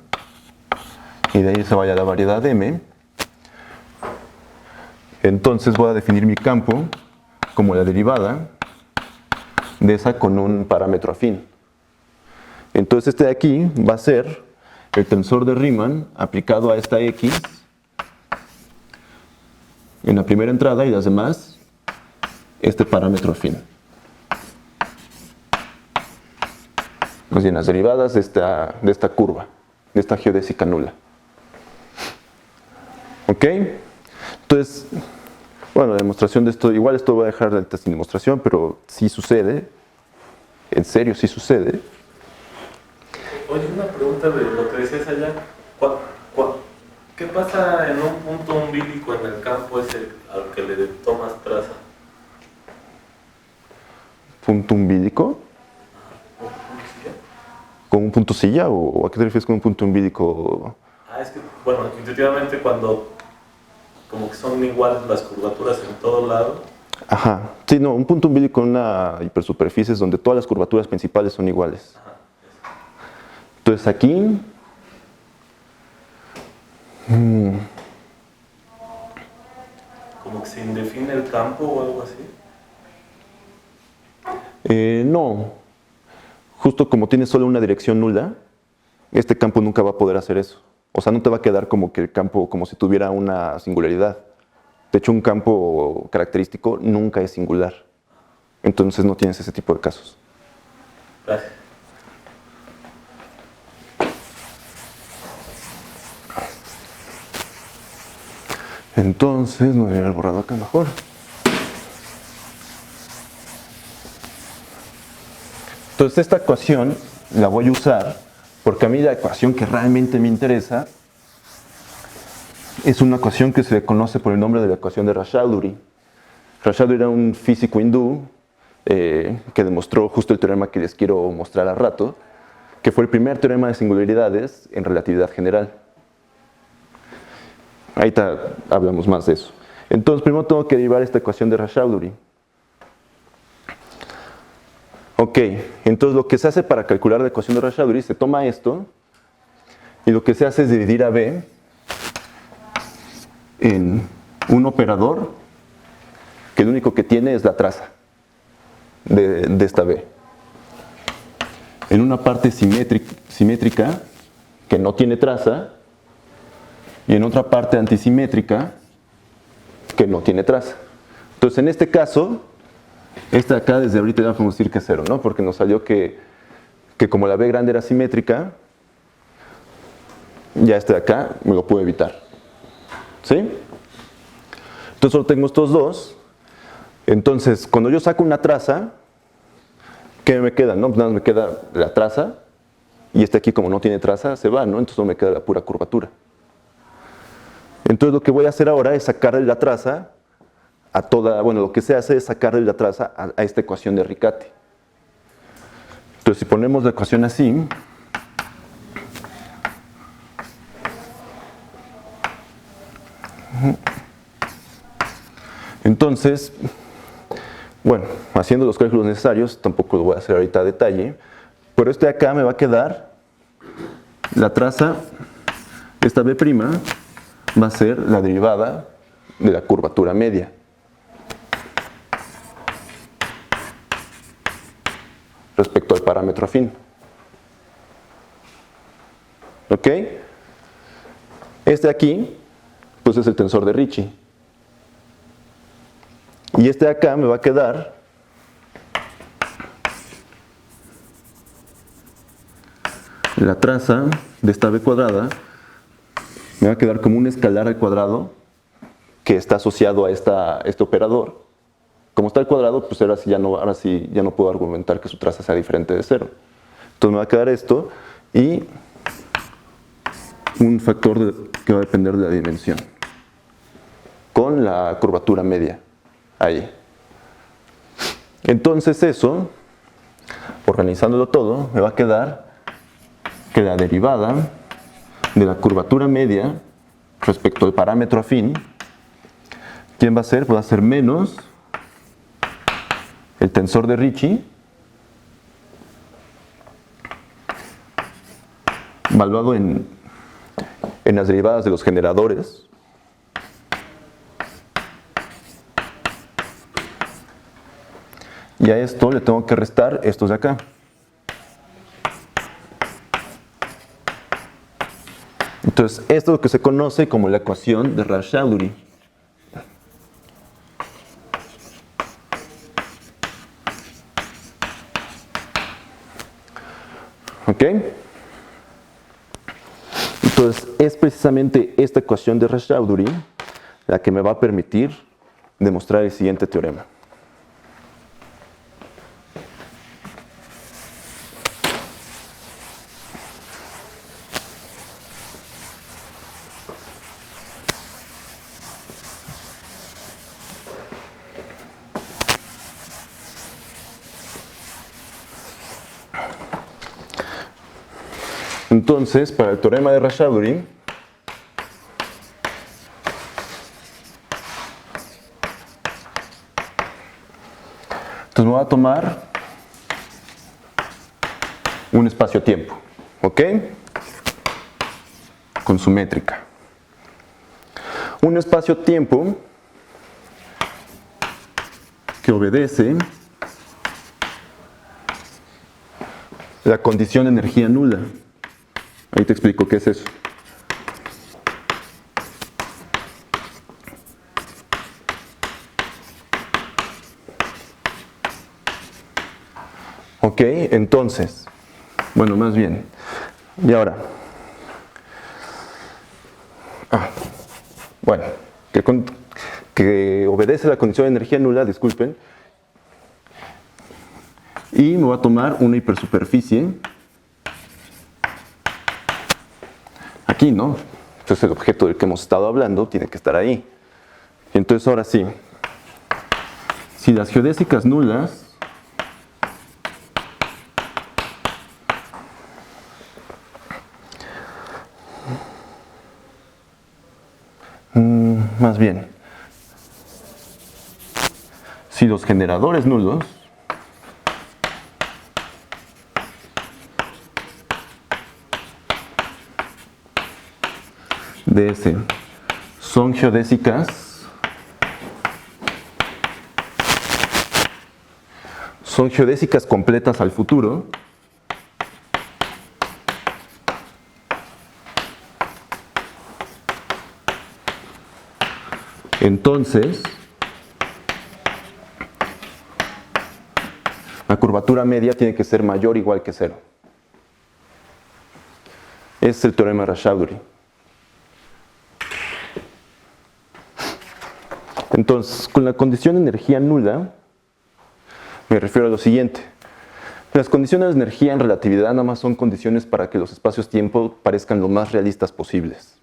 y de ahí se vaya la variedad m, Entonces voy a definir mi campo como la derivada de esa con un parámetro afín. Entonces este de aquí va a ser el tensor de Riemann aplicado a esta X en la primera entrada y las demás este parámetro afín. Más bien las derivadas de esta curva, de esta geodésica nula. ¿Ok? Entonces, bueno, la demostración de esto, igual esto voy a dejar el test sin demostración, pero sí sucede, en serio sí sucede. Oye, una pregunta de lo que decías allá. ¿Qué pasa en un punto umbilico en el campo ese al que le tomas traza? ¿Punto umbilico? ¿Con un punto silla? ¿O a qué te refieres con un punto umbilico? Es que, bueno, intuitivamente cuando como que son iguales las curvaturas en todo lado. Ajá, sí, no, un punto umbilico en una hipersuperficie es donde todas las curvaturas principales son iguales. Ajá, Entonces aquí como que se indefine el campo o algo así. no, justo como tiene solo una dirección nula, este campo nunca va a poder hacer eso. O sea, no te va a quedar como que el campo, como si tuviera una singularidad. De hecho, un campo característico nunca es singular. Entonces no tienes ese tipo de casos. Gracias. Entonces, no debería haber borrado acá mejor. Entonces esta ecuación la voy a usar porque a mí la ecuación que realmente me interesa es una ecuación que se conoce por el nombre de la ecuación de Rashaduri. Rashaduri era un físico hindú que demostró justo el teorema que les quiero mostrar al rato, que fue el primer teorema de singularidades en relatividad general. Ahorita hablamos más de eso. Entonces primero tengo que derivar esta ecuación de Rashaduri. Ok, entonces lo que se hace para calcular la ecuación de Rashaduri, se toma esto y lo que se hace es dividir a B en un operador que lo único que tiene es la traza de esta B. En una parte simétrica que no tiene traza y en otra parte antisimétrica que no tiene traza. Entonces en este caso, esta de acá desde ahorita ya podemos decir que es 0, ¿no? Porque nos salió que como la B grande era simétrica, ya este de acá me lo puedo evitar. ¿Sí? Entonces solo tengo estos dos. Entonces, cuando yo saco una traza, ¿qué me queda? No, pues nada más me queda la traza y este aquí como no tiene traza se va, ¿no? Entonces solo me queda la pura curvatura. Entonces lo que voy a hacer ahora es sacarle la traza a toda, bueno, lo que se hace es sacarle la traza a esta ecuación de Riccati. Entonces si ponemos la ecuación así, entonces, bueno, haciendo los cálculos necesarios, tampoco lo voy a hacer ahorita a detalle, pero este de acá me va a quedar la traza, esta B' va a ser la derivada de la curvatura media. Respecto al parámetro afín. ¿Ok? Este de aquí, pues es el tensor de Ricci. Y este de acá me va a quedar la traza de esta B cuadrada, me va a quedar como un escalar al cuadrado que está asociado a este operador. Como está al cuadrado, pues ahora sí ya no puedo argumentar que su traza sea diferente de 0. Entonces me va a quedar esto y un factor que va a depender de la dimensión con la curvatura media ahí. Entonces eso, organizándolo todo, me va a quedar que la derivada de la curvatura media respecto al parámetro afín, ¿quién va a ser? Pues va a ser menos el tensor de Ricci valuado en las derivadas de los generadores Y a esto le tengo que restar estos de acá. Entonces, esto es lo que se conoce como la ecuación de Raychaudhuri. ¿Ok? Entonces, es precisamente esta ecuación de Raychaudhuri la que me va a permitir demostrar el siguiente teorema. Entonces, para el teorema de Raychaudhuri, entonces me voy a tomar un espacio-tiempo, ¿ok? Con su métrica. Un espacio-tiempo que obedece la condición de energía nula. Ahí te explico qué es eso. Ok, entonces, bueno, más bien, y ahora, bueno, que obedece la condición de energía nula, disculpen, y me voy a tomar una hipersuperficie, aquí, ¿no? Entonces el objeto del que hemos estado hablando tiene que estar ahí. Y entonces ahora sí, si las geodésicas nulas más bien, si los generadores nulos de ese son geodésicas, completas al futuro, entonces la curvatura media tiene que ser mayor o igual que 0. Ese es el teorema de Raychaudhuri. Entonces, con la condición de energía nula, me refiero a lo siguiente. Las condiciones de energía en relatividad nada más son condiciones para que los espacios-tiempo parezcan lo más realistas posibles.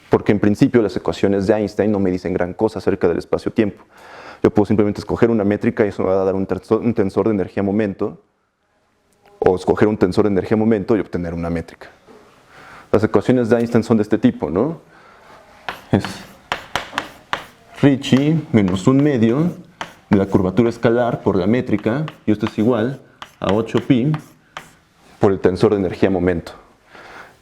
Porque en principio las ecuaciones de Einstein no me dicen gran cosa acerca del espacio-tiempo. Yo puedo simplemente escoger una métrica y eso me va a dar un tensor de energía-momento, o escoger un tensor de energía-momento y obtener una métrica. Las ecuaciones de Einstein son de este tipo, ¿no? Es Ricci menos 1/2 de la curvatura escalar por la métrica, y esto es igual a 8pi por el tensor de energía-momento.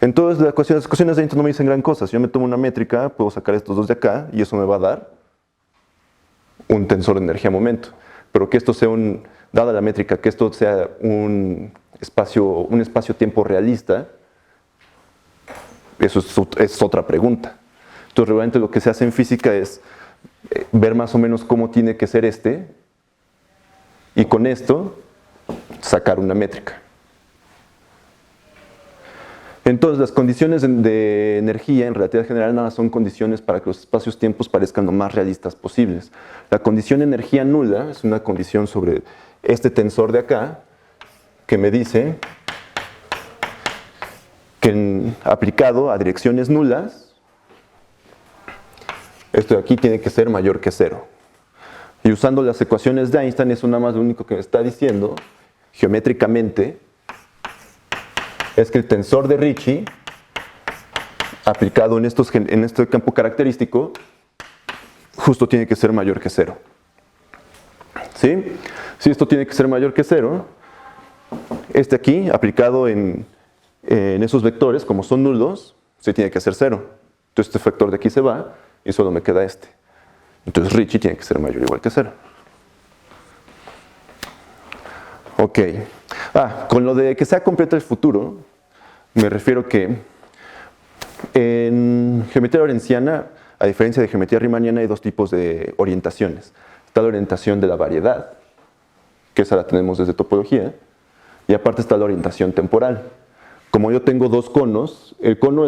Entonces las ecuaciones de Einstein no me dicen gran cosa. Si yo me tomo una métrica, puedo sacar estos dos de acá y eso me va a dar un tensor de energía-momento. Pero que esto sea dada la métrica, que esto sea un espacio-tiempo realista, eso es otra pregunta. Entonces realmente lo que se hace en física es ver más o menos cómo tiene que ser y con esto sacar una métrica. Entonces las condiciones de energía en relatividad general nada son condiciones para que los espacios-tiempos parezcan lo más realistas posibles. La condición de energía nula es una condición sobre este tensor de acá que me dice que aplicado a direcciones nulas, esto de aquí tiene que ser mayor que 0. Y usando las ecuaciones de Einstein, eso nada más lo único que me está diciendo, geométricamente, es que el tensor de Ricci, aplicado en este campo característico, justo tiene que ser mayor que 0. ¿Sí? Si esto tiene que ser mayor que 0, este aquí, aplicado en esos vectores, como son nulos, se tiene que hacer 0. Entonces este vector de aquí se va y solo me queda este. Entonces Ricci tiene que ser mayor o igual que 0. Ok. Con lo de que sea completo el futuro, me refiero que en geometría lorentziana, a diferencia de geometría riemanniana, hay dos tipos de orientaciones. Está la orientación de la variedad, que esa la tenemos desde topología, y aparte está la orientación temporal. Como yo tengo dos conos, el cono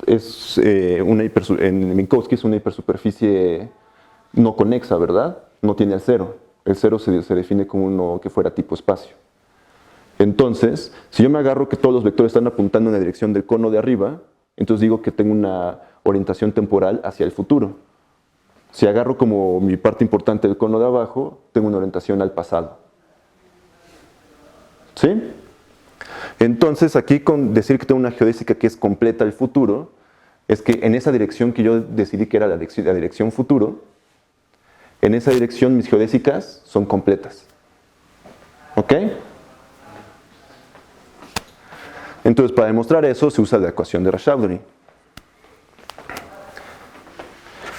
en Minkowski es una hipersuperficie no conexa, ¿verdad? No tiene el cero. El cero se define como uno que fuera tipo espacio. Entonces, si yo me agarro que todos los vectores están apuntando en la dirección del cono de arriba, entonces digo que tengo una orientación temporal hacia el futuro. Si agarro como mi parte importante del cono de abajo, tengo una orientación al pasado. ¿Sí? Entonces, aquí con decir que tengo una geodésica que es completa al futuro, es que en esa dirección que yo decidí que era la dirección futuro, en esa dirección mis geodésicas son completas. ¿Ok? Entonces, para demostrar eso se usa la ecuación de Rashaduri.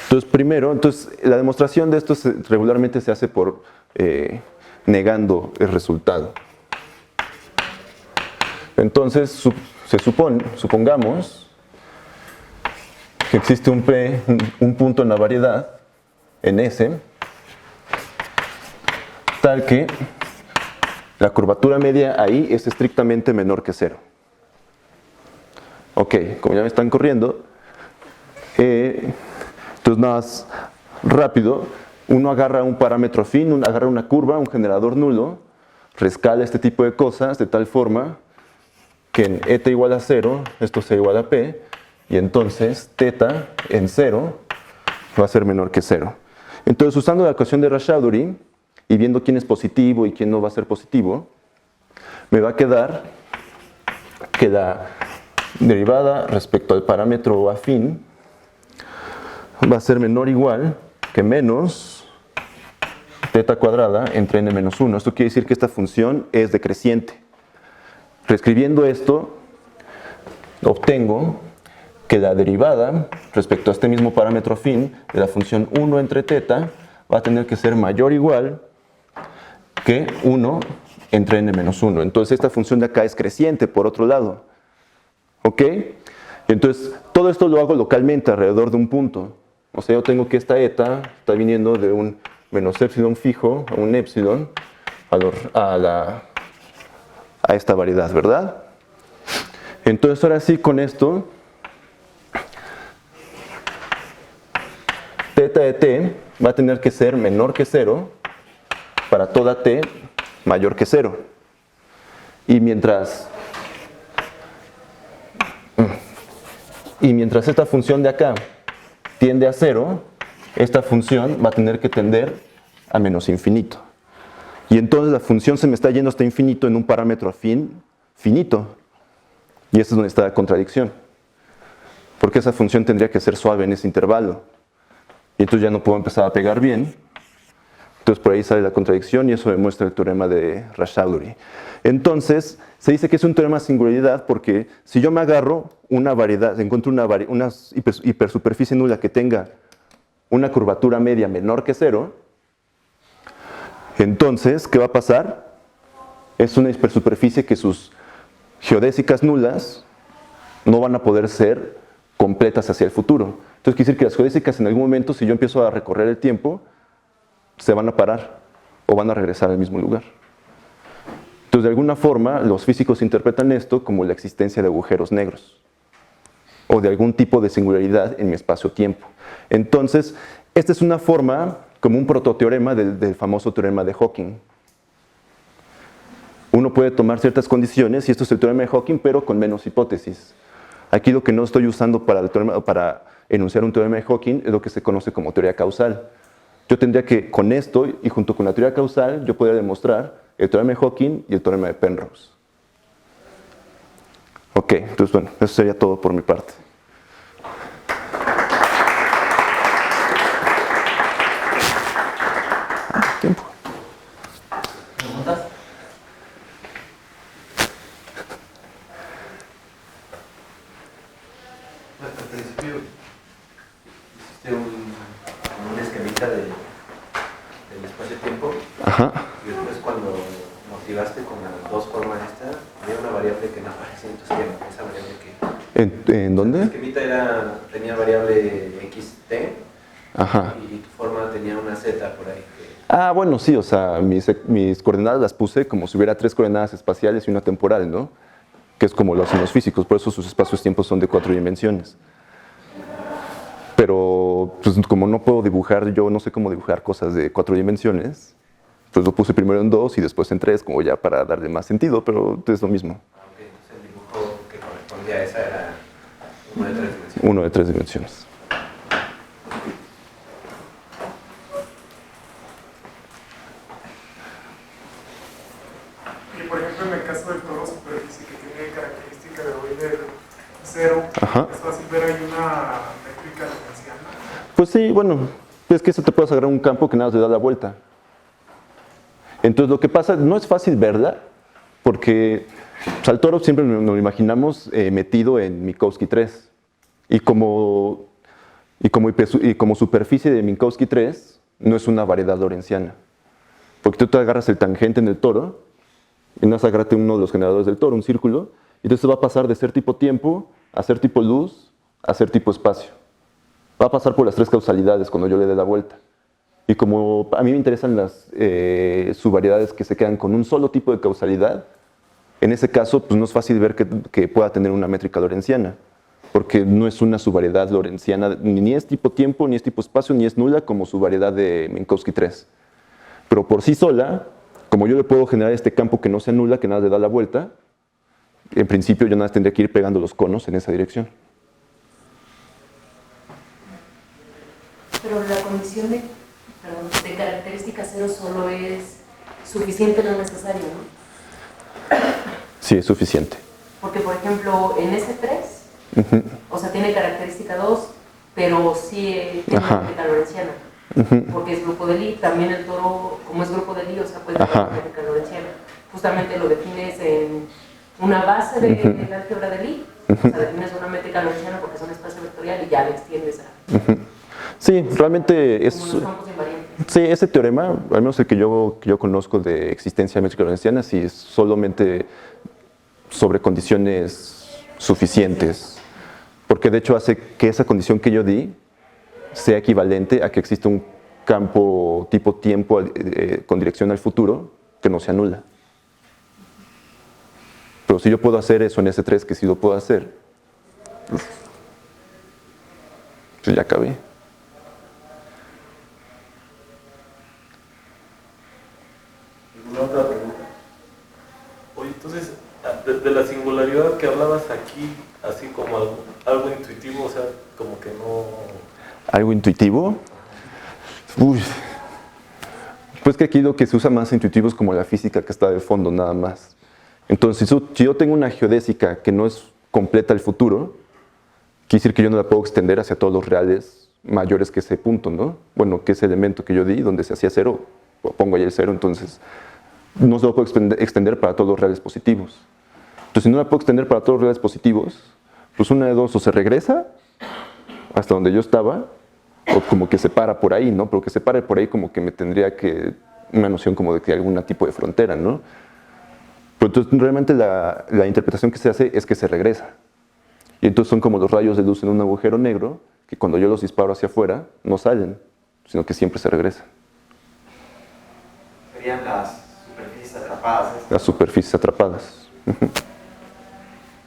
Entonces, primero, la demostración de esto regularmente se hace por negando el resultado. Entonces, supongamos que existe un punto en la variedad, en S, tal que la curvatura media ahí es estrictamente menor que 0. Ok, como ya me están corriendo, entonces nada más rápido, uno agarra un parámetro afín, agarra una curva, un generador nulo, rescala este tipo de cosas de tal forma que en eta igual a 0, esto sea igual a p, y entonces θ en 0 va a ser menor que 0. Entonces, usando la ecuación de Rashaduri y viendo quién es positivo y quién no va a ser positivo, me va a quedar que la derivada respecto al parámetro afín va a ser menor o igual que menos θ cuadrada entre n menos 1. Esto quiere decir que esta función es decreciente. Reescribiendo esto, obtengo que la derivada respecto a este mismo parámetro afín de la función 1 entre θ va a tener que ser mayor o igual que 1 entre n menos 1. Entonces esta función de acá es creciente por otro lado. ¿Ok? Entonces todo esto lo hago localmente alrededor de un punto. O sea, yo tengo que esta eta está viniendo de un menos épsilon fijo a un épsilon a esta variedad, ¿verdad? Entonces ahora sí, con esto, θ de t va a tener que ser menor que 0 para toda t mayor que 0. Y mientras esta función de acá tiende a 0, esta función va a tener que tender a menos infinito. Y entonces la función se me está yendo hasta infinito en un parámetro afín finito. Y esa es donde está la contradicción. Porque esa función tendría que ser suave en ese intervalo. Y entonces ya no puedo empezar a pegar bien. Entonces por ahí sale la contradicción y eso demuestra el teorema de Rashaduri. Entonces se dice que es un teorema de singularidad porque si yo me agarro una variedad, encuentro una hipersuperficie nula que tenga una curvatura media menor que 0, entonces, ¿qué va a pasar? Es una hipersuperficie que sus geodésicas nulas no van a poder ser completas hacia el futuro. Entonces quiere decir que las geodésicas en algún momento, si yo empiezo a recorrer el tiempo, se van a parar o van a regresar al mismo lugar. Entonces, de alguna forma, los físicos interpretan esto como la existencia de agujeros negros o de algún tipo de singularidad en mi espacio-tiempo. Entonces, esta es una forma, como un prototeorema del famoso teorema de Hawking. Uno puede tomar ciertas condiciones, y esto es el teorema de Hawking, pero con menos hipótesis. Aquí lo que no estoy usando para enunciar un teorema de Hawking es lo que se conoce como teoría causal. Yo tendría que, con esto, y junto con la teoría causal, yo podría demostrar el teorema de Hawking y el teorema de Penrose. Ok, entonces bueno, eso sería todo por mi parte. Tiempo. ¿Preguntas? Al principio hiciste un esquemita del espacio-tiempo Ajá. y después cuando motivaste con las dos formas esta, había una variable que no aparecía, entonces esa variable que... ¿En dónde? El esquemita tenía variable xt, Ajá. y tu forma tenía una z por ahí. Ah, bueno, sí, o sea, mis coordenadas las puse como si hubiera 3 coordenadas espaciales y una temporal, ¿no? Que es como lo hacen los físicos, por eso sus espacios-tiempos son de 4 dimensiones. Pero, pues como no puedo dibujar, yo no sé cómo dibujar cosas de 4 dimensiones, pues lo puse primero en 2 y después en 3, como ya para darle más sentido, pero es lo mismo. Aunque entonces el dibujo que correspondía a esa era uno de 3 dimensiones. Uno de 3 dimensiones. Y por ejemplo, en el caso del toro superficie, que tiene característica de Euler 0, Ajá. es fácil ver ahí una métrica lorentziana. Pues sí, bueno, es que eso te puedes agarrar un campo que nada más le da la vuelta. Entonces lo que pasa, no es fácil verla, porque o sea, el toro siempre nos lo imaginamos metido en Minkowski 3. Y como superficie de Minkowski 3, no es una variedad lorentziana. Porque tú te agarras el tangente en el toro, y nada más agárrate uno de los generadores del toro, un círculo, y entonces va a pasar de ser tipo tiempo, a ser tipo luz, a ser tipo espacio. Va a pasar por las 3 causalidades cuando yo le dé la vuelta. Y como a mí me interesan las subvariedades que se quedan con un solo tipo de causalidad, en ese caso pues no es fácil ver que pueda tener una métrica lorentziana, porque no es una subvariedad lorentziana, ni es tipo tiempo, ni es tipo espacio, ni es nula como subvariedad de Minkowski 3. Pero por sí sola, como yo le puedo generar este campo que no sea nula, que nada le da la vuelta, en principio yo nada más tendría que ir pegando los conos en esa dirección. Pero la condición de característica cero solo es suficiente, no necesario, ¿no? Sí, es suficiente. Porque, por ejemplo, en S3, o sea, tiene característica 2, pero sí tiene Ajá. una métrica lorentziana. Porque es grupo de Lie, también el toro, como es grupo de Lie, o sea, puede tener Ajá. una métrica lorentziana. Justamente lo defines en una base de la álgebra de Lie, o sea, defines una métrica lorentziana porque es un espacio vectorial y ya le extiendes a... Sí, realmente es... Como los campos invariantes. Sí, ese teorema, al menos el que yo conozco de existencia métrica lorentziana, sí es solamente sobre condiciones suficientes. Porque de hecho hace que esa condición que yo di sea equivalente a que exista un campo tipo tiempo con dirección al futuro que no sea nula. Pero si yo puedo hacer eso en S3, que sí lo puedo hacer, pues ya acabé. ¿Alguna otra pregunta? Oye, entonces, de la singularidad que hablabas aquí, así como algo intuitivo, o sea, como que no... ¿Algo intuitivo? Uy. Pues que aquí lo que se usa más intuitivo es como la física que está de fondo nada más. Entonces, si yo tengo una geodésica que no es completa al futuro, quiere decir que yo no la puedo extender hacia todos los reales mayores que ese punto, ¿no? Bueno, que ese elemento que yo di, donde se hacía cero, pongo ahí el cero, entonces no se lo puedo extender para todos los reales positivos. Entonces, si no la puedo extender para todos los reales positivos, pues una de dos, o se regresa hasta donde yo estaba, o como que se para por ahí, ¿no? Pero que se pare por ahí como que me tendría que, una noción como de que hay algún tipo de frontera, ¿no? Pero entonces realmente la interpretación que se hace es que se regresa. Y entonces son como los rayos de luz en un agujero negro, que cuando yo los disparo hacia afuera, no salen, sino que siempre se regresan. Serían las superficies atrapadas. Las superficies atrapadas.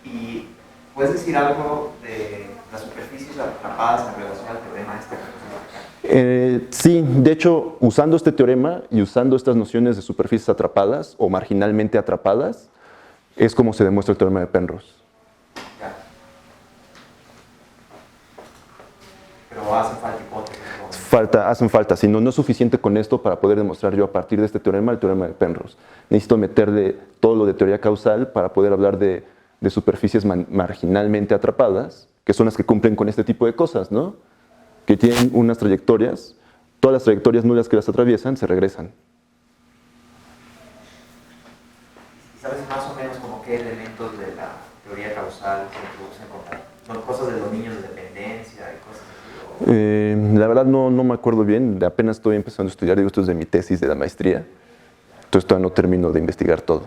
¿Y puedes decir algo de las superficies atrapadas en relación al teorema este que pusimos acá? Sí, de hecho, usando este teorema y usando estas nociones de superficies atrapadas o marginalmente atrapadas, es como se demuestra el teorema de Penrose. Ya. Pero hacen falta hipótesis. Hacen falta, si no, no es suficiente con esto para poder demostrar yo a partir de este teorema el teorema de Penrose. Necesito meterle todo lo de teoría causal para poder hablar de superficies marginalmente atrapadas, que son las que cumplen con este tipo de cosas, ¿no? Que tienen unas trayectorias, todas las trayectorias nulas que las atraviesan se regresan. ¿Y sabes más o menos como qué elementos de la teoría causal se introducen como cosas de dominio de dependencia y cosas así? La verdad no me acuerdo bien, apenas estoy empezando a estudiar, digo, esto es de mi tesis de la maestría. Entonces todavía no termino de investigar todo.